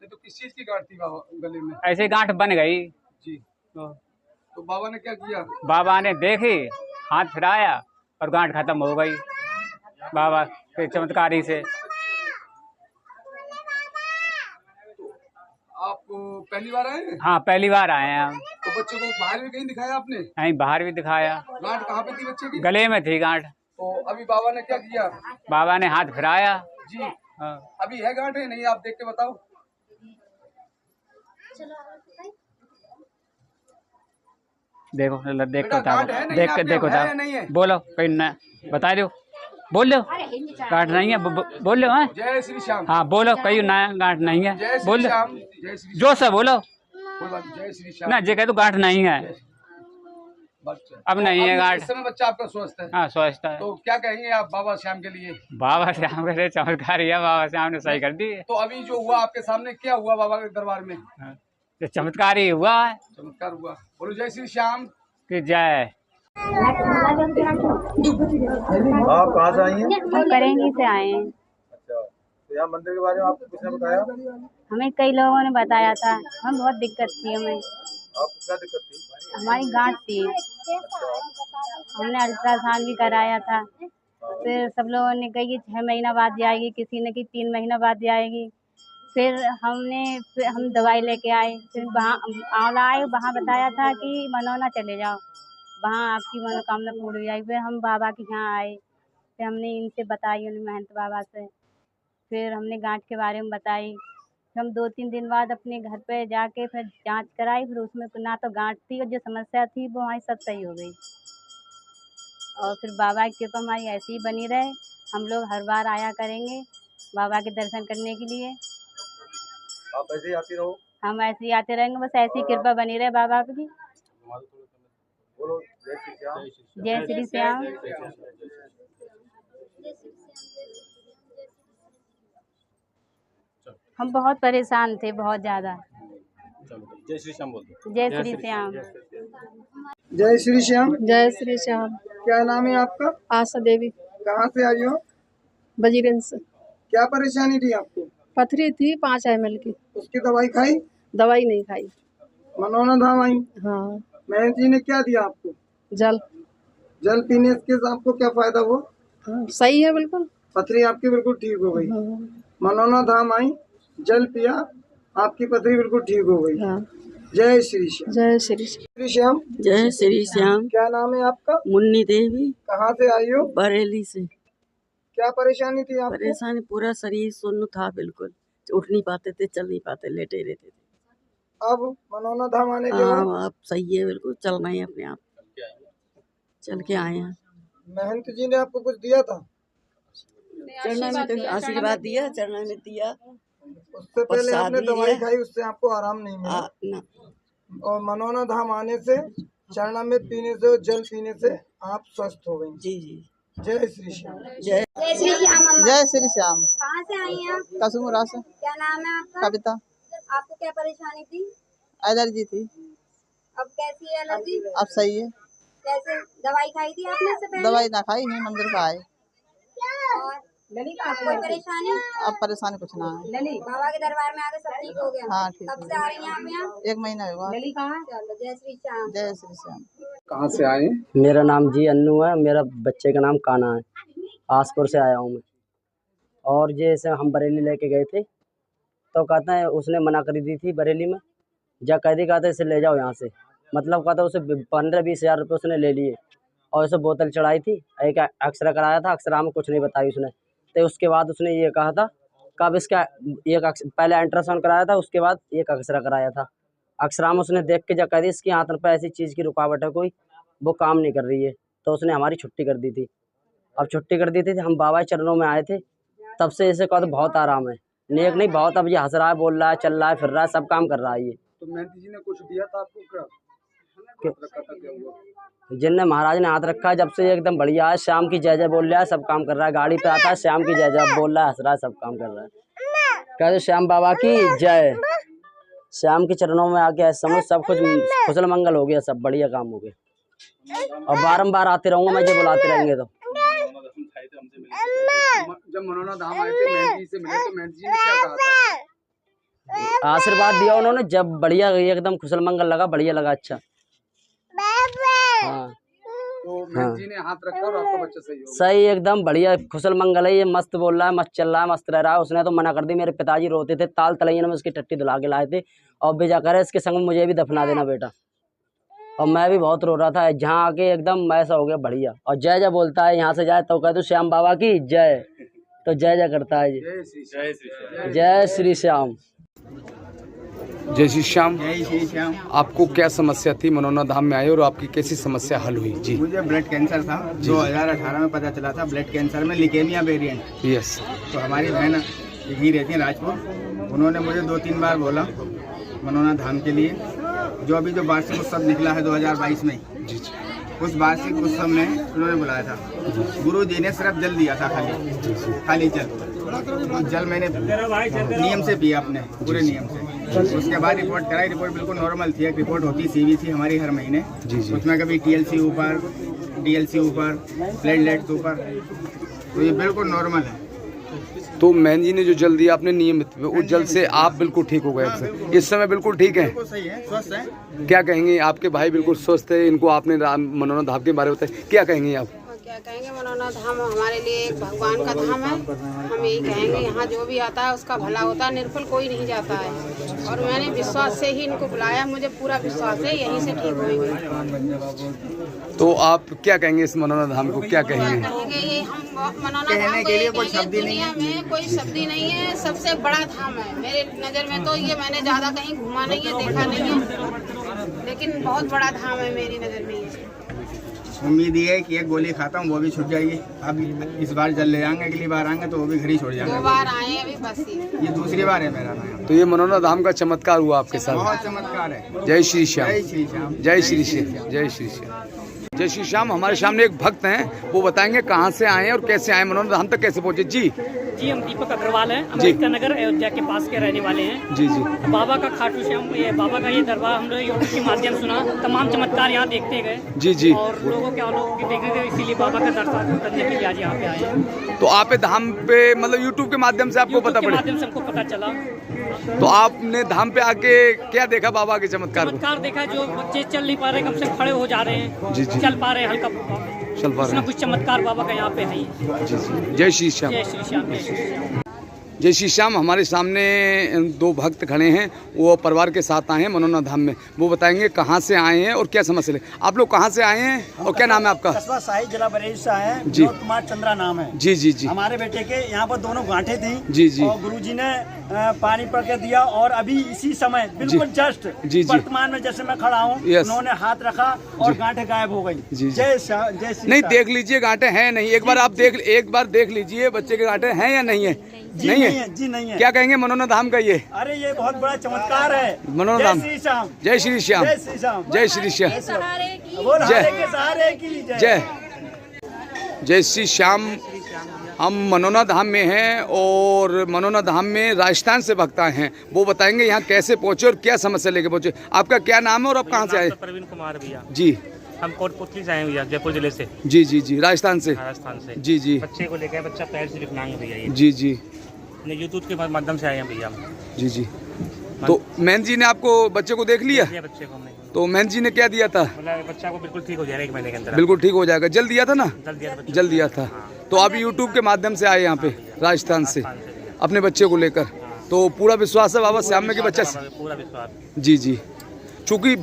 तो किस चीज की गांठ थी बाबा गले में? ऐसी गांठ बन गई जी। तो बाबा ने क्या किया? बाबा ने देखी, हाथ फिराया और गांठ खत्म हो गई बाबा के चमत्कारी से। आप पहली बार आए हैं? हाँ, पहली बार आए हैं हम। तो तो बच्चे को बाहर भी कहीं दिखाया आपने? कहीं बाहर भी दिखाया। गांठ कहाँ पे थी बच्चे की? गले में थी गांठ। तो अभी बाबा ने क्या किया? बाबा ने हाथ फिराया जी। हाँ। अभी है गांठ है नहीं, आप देख के बताओ। देखो देख बेटा, गांठ है नहीं देख आपके, देखो है या नहीं है? बोलो कहीं न बता दो, बोल दो गांठ नहीं है, बोल लो। हाँ जय श्री श्याम। हाँ बोलो कहीं ना गांठ नहीं है, जय श्री बोल दो श्याम। जय श्री जो से बोलो जय श्री श्याम ना, जे कह तो गांठ नहीं है, अब नहीं है गांठ। इस समय बच्चा आपका स्वस्थ है? हाँ स्वस्थ है। तो क्या कहेंगे आप बाबा श्याम के लिए? बाबा श्याम के लिए चमत्कार है, बाबा श्याम ने सही कर दी। तो अभी जो हुआ आपके सामने, क्या हुआ बाबा के दरबार में? तो चमत्कार ही हुआ है। चमत्कार हुआ। बोलो जय श्री श्याम की जय। आप कहाँ से आई हैं? हम करेंगी से आए हैं। अच्छा, तो यहाँ मंदिर के बारे में आपको किसने बताया? हमें कई लोगों ने बताया था, हमें बहुत दिक्कत थी। हमें आपको क्या दिक्कत थी? हमारी गांठ थी, हमने अल्ट्रासाउंड भी कराया था। फिर सब लोगों ने कही कि 6 महीना बाद जाएगी, किसी ने कि 3 महीना बाद जाएगी। फिर हम दवाई लेके आए, फिर वहाँ आंवला आए, वहाँ बताया था कि मनौना चले जाओ, वहाँ आपकी मनोकामना पूरी हो जाएगी। फिर हम बाबा के यहाँ आए, फिर हमने इनसे बताई, उन्हें महंत बाबा से। फिर हमने गांठ के बारे में बताई। हम 2-3 दिन बाद अपने घर पे जाके फिर जांच कराई, फिर उसमें ना तो गांठ थी और जो समस्या थी वो हमारी सब सही हो गई। और फिर बाबा की कृपा हमारी ऐसी ही बनी रहे। हम लोग हर बार आया करेंगे बाबा के दर्शन करने के लिए। आप ऐसे ही आती रहो। हम ऐसे ही आते रहेंगे, बस ऐसी कृपा बनी रहे बाबा की। बोलो जय श्री श्याम। जय श्री श्याम। हम बहुत परेशान थे, बहुत ज्यादा। जय श्री श्याम बोल दो। जय श्री श्याम। जय श्री श्याम। जय श्री श्याम। क्या नाम है आपका? आशा देवी। कहाँ से आई हो? बजीरगंज से। क्या परेशानी थी आपको? पथरी थी 5 ml की। उसकी दवाई खाई? दवाई नहीं खाई। मनौना धाम आई? हाँ। महंत जी ने क्या दिया आपको? जल। जल पीने से आपको क्या फायदा हुआ? हाँ, सही है बिल्कुल। पथरी आपकी बिल्कुल ठीक हो गई। हाँ। मनौना धाम आई, जल पिया, आपकी पथरी बिल्कुल ठीक हो गई। हाँ। जय श्री श्याम। जय श्री श्याम। जय श्री श्याम। क्या नाम है आपका? मुन्नी देवी। कहाँ से आई हो? बरेली से। क्या परेशानी थी आपको? परेशानी, पूरा शरीर सुन्न था, बिल्कुल उठ नहीं पाते थे, चल नहीं पाते, लेटे रहते थे। अब मनौना धाम आने के बाद? हाँ, अब सही है, बिल्कुल चलना है अपने आप, चल के आए हैं। महंत जी ने आपको कुछ दिया था? चढ़ना में तो आशीर्वाद दिया, चढ़ना में दिया। उससे पहले आपने दवाई खाई, उससे आपको आराम नहीं मिला। और मनौना धाम आने से, चरणामृत पीने से और जल पीने से आप स्वस्थ हो गई। जी जी। जय श्री श्याम। जय श्री श्याम। जय श्री श्याम। कहाँ से आई हैं? कसुमुरा से। क्या नाम है आपका? कविता। आपको क्या परेशानी थी? एलर्जी थी। अब कैसी है एलर्जी? अब सही है। कैसे दवाई खाई थी आपने इससे पहले? दवाई ना खाई, नहीं मंदिर पे आए। और कोई परेशानी? अब परेशानी कुछ ना है। बाबा के दरबार में आके सब ठीक हो गया? हाँ ठीक। कब से आ रही हैं आप यहाँ? 1 महीना हुआ। चलो जय श्री श्याम। जय श्री श्याम। कहाँ से आए? मेरा नाम जी अन्नू है, मेरा बच्चे का नाम काना है। आसपुर से आया हूँ मैं। और जैसे हम बरेली लेके गए थे तो कहते हैं उसने मना कर दी थी बरेली में, जा कैदी कहते इसे ले जाओ यहाँ से, मतलब कहता उसे 15-20 हज़ार रुपये उसने ले लिए। और उसे बोतल चढ़ाई थी, एक एक्सरे कराया था, एक्सरा में कुछ नहीं बताई उसने। तो उसके बाद उसने ये कहा था कब इसका एक पहले अल्ट्रासाउंड कराया था, उसके बाद एक एक्सरा कराया था। एक्सरा में उसने देख के जब कह दी इसकी हाथ पर ऐसी चीज़ की रुकावट है कोई, वो काम नहीं कर रही है, तो उसने हमारी छुट्टी कर दी थी। अब छुट्टी कर दी थी, हम बाबा के चरणों में आए थे, तब से इसे कहा तो बहुत आराम है, नेक नहीं बहुत, अब ये हंस रहा है, बोल रहा है, चल रहा है, फिर रहा है, सब काम कर रहा है ये। तो महंत जी ने कुछ दिया था आपको क्या? जिनने महाराज ने हाथ रखा है जब से एकदम बढ़िया है, शाम की जय जय बोल रहा है, सब काम कर रहा है, गाड़ी पे आता है श्याम की जय जय बोल रहा है, हंस रहा है, सब काम कर रहा है। कहते श्याम बाबा की जय। श्याम के चरणों में आके समझ सब कुछ कुशल मंगल हो गया, सब बढ़िया काम हो गया। और बारंबार आते रहूंगा मैं, जो बुलाते रहेंगे तो। जब मनौना धाम आए थे महंत जी से मिले तो महंत जी ने क्या कहा था? आशीर्वाद दिया उन्होंने, जब बढ़िया एकदम कुशल मंगल लगा, बढ़िया लगा, अच्छा। हाँ। तो महंत जी ने हाथ रखा और आपका बच्चा सही हो गया? सही एकदम बढ़िया कुशल मंगल है, ये मस्त बोल रहा है, मस्त चल रहा है, मस्त रह रहा है। उसने तो मना कर दी, मेरे पिताजी रोते थे, ताल तलैया में उसकी टट्टी धुला के लाए थे और भेजा करे इसके संग मुझे भी दफना देना बेटा। और मैं भी बहुत रो रहा था। जहाँ आके एकदम ऐसा हो गया बढ़िया। और जय जय बोलता है, यहाँ से जाए तो कहते श्याम बाबा की जय, तो जय जय करता है। जय श्री श्याम। जय श्री श्याम। जय श्री श्याम। आपको क्या समस्या थी, मनोना धाम में आए और आपकी कैसी समस्या हल हुई? जी, मुझे ब्लड कैंसर था। 2018 में पता चला था ब्लड कैंसर में लिकेमिया वेरिएंट। यस। तो हमारी बहन यहीं रहती है राजपुर, उन्होंने मुझे 2-3 बार बोला मनोना धाम के लिए। जो अभी जो वार्षिक उत्सव निकला है 2022 में, जी, उस वार्षिक उत्सव में उन्होंने बुलाया था। गुरु जी ने सिर्फ जल दिया था, खाली जल मैंने नियम से पिया, अपने पूरे नियम से। उसके बाद रिपोर्ट कराई, रिपोर्ट बिल्कुल नॉर्मल थी। एक रिपोर्ट होती CBC हमारी हर महीने, उसमें कभी TLC ऊपर, DLC ऊपर, प्लेटलेट्स ऊपर, तो ये बिल्कुल नॉर्मल है। तो मैन जी ने जो जल दिया आपने नियमित, उस जल से आप बिल्कुल ठीक हो गए। इस समय बिल्कुल ठीक है, बिल्कुल सही है, स्वस्थ है। क्या कहेंगे? आपके भाई बिल्कुल स्वस्थ है, इनको आपने मनोना धाम के बारे में बताया, क्या कहेंगे आप? क्या कहेंगे, मनोना धाम हमारे लिए एक भगवान का धाम है। हम यही कहेंगे, यहाँ जो भी आता है उसका भला होता है, निर्फल कोई नहीं जाता है। और मैंने विश्वास से ही इनको बुलाया, मुझे पूरा विश्वास है यहीं से ठीक होंगे। तो आप क्या कहेंगे इस मनोना धाम को, क्या कहेंगे? ये हम मनोना धाम के लिए कोई शब्द नहीं है, कोई शब्द ही नहीं है। सबसे बड़ा धाम है मेरे नज़र में। तो ये मैंने ज़्यादा कहीं घूमा नहीं है, देखा नहीं है, लेकिन बहुत बड़ा धाम है मेरी नज़र में ये। उम्मीद ये है कि एक गोली खाता हूँ वो भी छूट जाएगी। अब इस बार जल ले जाएंगे, अगली बार आएंगे तो वो भी घर ही छोड़ जाएंगे। 2 बार आए अभी बस, ये दूसरी बार है मेरा नया। तो ये मनोना धाम का चमत्कार हुआ आपके साथ? बहुत चमत्कार है। जय श्री श्याम। जय श्री श्याम। जय श्री श्याम। जय श्री श्याम। जय श्री श्याम। हमारे सामने एक भक्त हैं, वो बताएंगे कहाँ से आए और कैसे आए, मनोना धाम तक कैसे पहुँचे। जी जी, हम दीपक अग्रवाल हैं, अम्बेडकर नगर अयोध्या के पास के रहने वाले हैं। जी जी। बाबा का खाटू श्याम, ये बाबा का ये दरबार हम लोग यूट्यूब के माध्यम सुना, तमाम चमत्कार यहाँ देखते गए। जी जी। और लोगों के अलौकिक देखे गए, इसीलिए बाबा का दर्शन करने के लिए आज यहाँ पे आए हैं। तो आप धाम पे मतलब यूट्यूब के माध्यम से आपको पता पड़ा? माध्यम से हमको पता चला। तो आपने धाम पे आके क्या देखा बाबा के चमत्कार? चमत्कार देखा, जो बच्चे चल नहीं पा रहे कम से खड़े हो जा रहे हैं। जी जी। चल पा रहे हैं, हल्का चल पा रहे हैं। कुछ चमत्कार बाबा का यहाँ पे है। जी जी। जय श्री श्याम। जय श्री श्याम। जय श्री श्याम। जय श्री श्याम। हमारे सामने 2 भक्त खड़े हैं, वो परिवार के साथ आए हैं मनोना धाम में। वो बताएंगे कहाँ से आए हैं और क्या समस्या है। आप लोग कहाँ से आए हैं और क्या नाम है आपका? कस्बा शाही, जिला बरेली से आए हैं। जी। कुमार चंद्रा नाम है। जी जी जी। हमारे बेटे के यहाँ पर दोनों गांठें थी। जी जी। और गुरुजी ने पानी पड़ के दिया, और अभी इसी समय बिल्कुल जस्ट वर्तमान में जैसे मैं खड़ा हूँ, उन्होंने हाथ रखा और गांठें गायब हो गई। जय जय। नहीं, देख लीजिए गांठें हैं नहीं, एक बार आप एक बार देख लीजिए बच्चे के गांठें हैं या नहीं है? नहीं है जी, नहीं है। क्या कहेंगे मनोना धाम का ये? अरे ये बहुत बड़ा चमत्कार है मनोना धाम। जय श्री श्याम। जय श्री श्याम। जय श्री श्याम। जय श्री श्याम। जय जय श्री श्याम। हम मनोना धाम में हैं और मनोना धाम में राजस्थान से भक्त आए हैं। वो बताएंगे यहाँ कैसे पहुँचे और क्या समस्या लेके पहुँचे। आपका क्या नाम है और आप कहाँ से आए? प्रवीण कुमार भैया। जी। हम कोटपुतली से आए भैया, जयपुर जिले से। जी जी जी। राजस्थान से? राजस्थान से। जी जी। बच्चे को लेकर, बच्चा पैर से विकलांग है भैया। जी जी। यूट्यूब के माध्यम से आए हैं भैया। जी जी। तो मैन जी ने आपको बच्चे को देख लिया? बच्चे को तो मैन जी ने क्या दिया था? बच्चा को बिल्कुल ठीक हो जाएगा 1 महीने के अंदर। बिल्कुल ठीक हो जाएगा। जल दिया था ना? जल दिया था। तो आप यूट्यूब के माध्यम से आए यहाँ पे राजस्थान से अपने बच्चे को लेकर, तो पूरा विश्वास है बाबा श्याम में के बच्चा? पूरा विश्वास। जी जी। चूँकि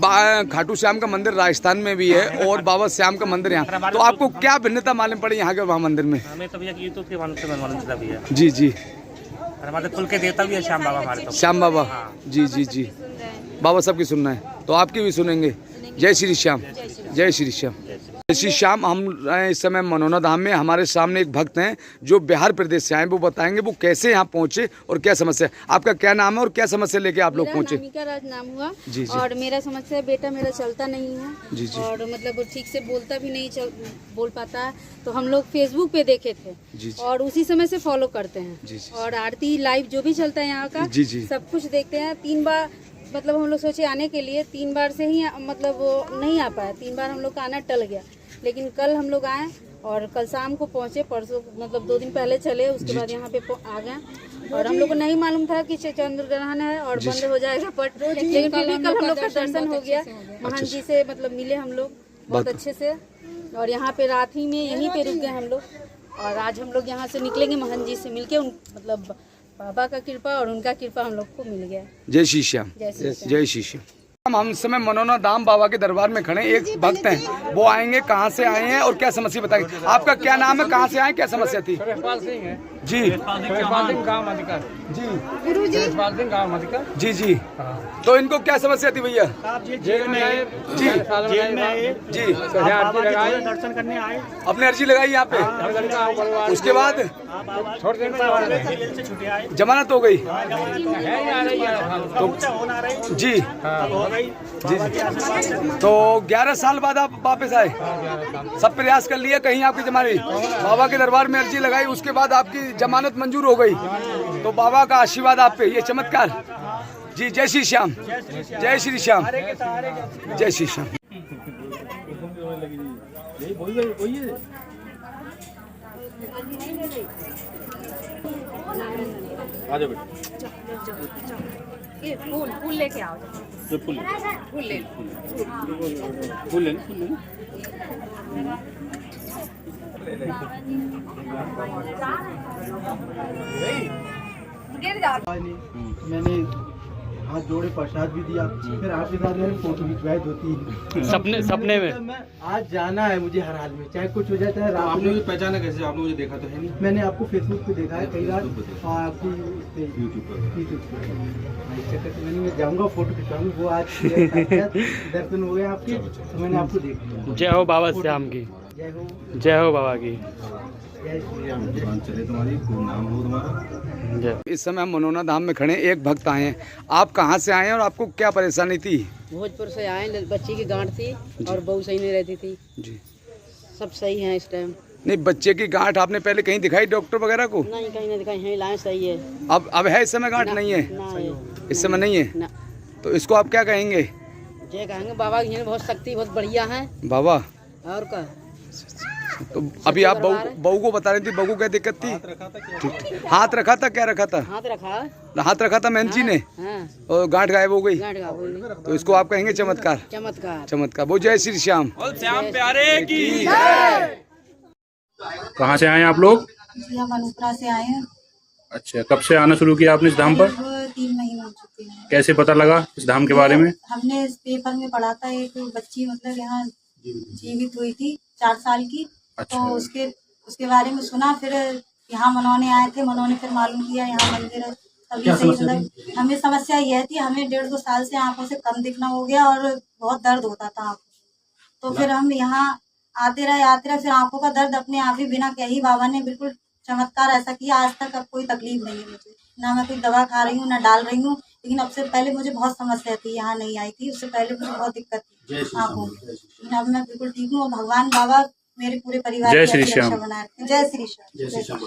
खाटू श्याम का मंदिर राजस्थान में भी है और बाबा श्याम का मंदिर यहाँ, तो आपको क्या भिन्नता मालूम पड़ी यहाँ के वहाँ मंदिर में? हमें तो भैया यूट्यूब के माध्यम से मालूम चला भैया। जी जी। हमारे कुल के देवता भी है श्याम बाबा हमारे तो। श्याम बाबा। जी जी जी। बाबा सबकी सुनना है तो आपकी भी सुनेंगे। जय श्री श्याम। जय श्री श्याम। जय श्री श्याम। हम इस समय मनोना धाम में, हमारे सामने एक भक्त हैं जो बिहार प्रदेश से आए। वो बताएंगे वो कैसे यहाँ पहुँचे और क्या समस्या है। आपका क्या नाम है और क्या समस्या लेके आप लोग पहुँचे? मेरा राज नाम हुआ। जी जी। और मेरा समस्या, बेटा मेरा चलता नहीं है। जी जी। और मतलब ठीक से बोलता भी नहीं, बोल पाता है। तो हम लोग फेसबुक पे देखे थे। जी जी। और उसी समय से फॉलो करते हैं। जी जी। और आरती लाइव जो भी चलता है यहाँ का, जी जी, सब कुछ देखते हैं। 3 बार मतलब हम लोग सोचे आने के लिए, 3 बार से ही मतलब वो नहीं आ पाया। 3 बार हम लोग का आना टल गया, लेकिन कल हम लोग आए और कल शाम को पहुँचे। परसों मतलब 2 दिन पहले चले, उसके बाद यहाँ पे आ गए। और हम लोग को नहीं मालूम था कि चंद्र ग्रहण है और बंद हो जाएगा पट, लेकिन फिर भी कल हम लोग का दर्शन हो गया। महान जी से मतलब मिले हम लोग बहुत अच्छे से। और यहाँ पे रात ही में यहीं पे रुक गए हम लोग। और आज हम लोग यहाँ से निकलेंगे महान जी से मिलके, मतलब बाबा का कृपा और उनका कृपा हम लोग को मिल गया। जय श्री श्याम। जय श्री श्याम। जय श्री श्याम। हम इस समय मनोना धाम बाबा के दरबार में खड़े, एक भक्त हैं, वो आएंगे, कहाँ से आए हैं और क्या समस्या बताएंगे। आपका क्या नाम है, कहाँ से आए, क्या समस्या थी? जी जी जी। तो इनको क्या समस्या थी भैया? जेल में आए जी जी, दर्शन करने आए, अपने अर्जी लगाई यहाँ पे, उसके बाद जमानत हो गई तो जी जी। तो 11 साल बाद आप वापस आए, सब प्रयास कर लिया, कहीं आपकी जमानत, बाबा के दरबार में अर्जी लगाई, उसके बाद आपकी जमानत मंजूर हो गई। तो बाबा का आशीर्वाद आप पे, ये चमत्कार जी। जय श्री श्याम, जय श्री श्याम, जय श्री श्याम। ये फूल लेके आओ, फूल ले मैंने हाथ जोड़े, प्रसाद भी दिया, फिर आपके साथ मैंने फोटो खिंचवाई होती सपने में। आज जाना है मुझे हर हाल में, चाहे कुछ हो जाए, चाहे रात आपने मुझे पहचाना कैसे? आपने मुझे देखा तो है नहीं। मैंने आपको फेसबुक पे देखा है कई बार, आपकी यूट्यूब पर मैं जाऊंगा, फोटो खिंचवाऊंगा, वो आज दर्शन हो गए आपके, तो मैंने आपको देखा। जय हो बाबा श्याम की, जय हो बाबा की। चले तुम्हारी, नाम हो तुम्हारा। इस समय हम मनोना धाम में खड़े, एक भक्त आए हैं। आप कहाँ से आए हैं और आपको क्या परेशानी थी? भोजपुर से आए, बच्ची की गांठ थी और बहू सही नहीं रहती थी जी। सब सही है इस टाइम। नहीं, बच्चे की गांठ आपने पहले कहीं दिखाई डॉक्टर वगैरह को? नहीं, कहीं नहीं दिखाई है, लाइन सही है। अब है इस समय गांठ? नहीं है इस समय, नहीं है। तो इसको आप क्या कहेंगे? जय कहेंगे, बाबा की बहुत शक्ति, बहुत बढ़िया है बाबा। और क्या? तो अभी आप बहू को बता रही थी, बहू को क्या दिक्कत थी? हाथ रखा था, क्या रखा था? हाथ रखा था मेहनत जी ने, और गांठ गायब हो गई। तो इसको आप कहेंगे चमत्कार, चमत्कार, चमत्कार। वो जय श्री श्याम, श्याम प्यारे की। कहाँ से आए आप लोग? हम अनुप्रा से आए हैं। अच्छा, कब से आना शुरू किया आपने इस धाम पर? 3 महीने हो चुके हैं। कैसे पता लगा इस धाम के बारे में? हमने इस पेपर में पढ़ा था, एक बच्ची मतलब यहाँ जीवित हुई थी 4 साल की। अच्छा। तो उसके बारे में सुना, फिर यहाँ मनोने आए थे, मनोने फिर मालूम किया यहाँ मंदिर है। तभी से मतलब हमें समस्या यह थी, हमें 1.5-2 साल से आंखों से कम दिखना हो गया और बहुत दर्द होता था आंखों। तो फिर हम यहाँ आते रहे, फिर आंखों का दर्द अपने आप ही बिना कही बाबा ने बिल्कुल चमत्कार ऐसा किया। आज तक अब कोई तकलीफ नहीं है मुझे, ना मैं कोई दवा खा रही हूँ, ना डाल रही हूँ। लेकिन अब से पहले मुझे बहुत समस्या थी, यहाँ नहीं आई थी, उससे पहले मुझे बहुत दिक्कत थी आंखों में। लेकिन अब मैं बिल्कुल ठीक हूँ। भगवान बाबा मेरे पूरे परिवार की रक्षा बनाए रखें। जय श्री श्याम, जय श्री श्याम।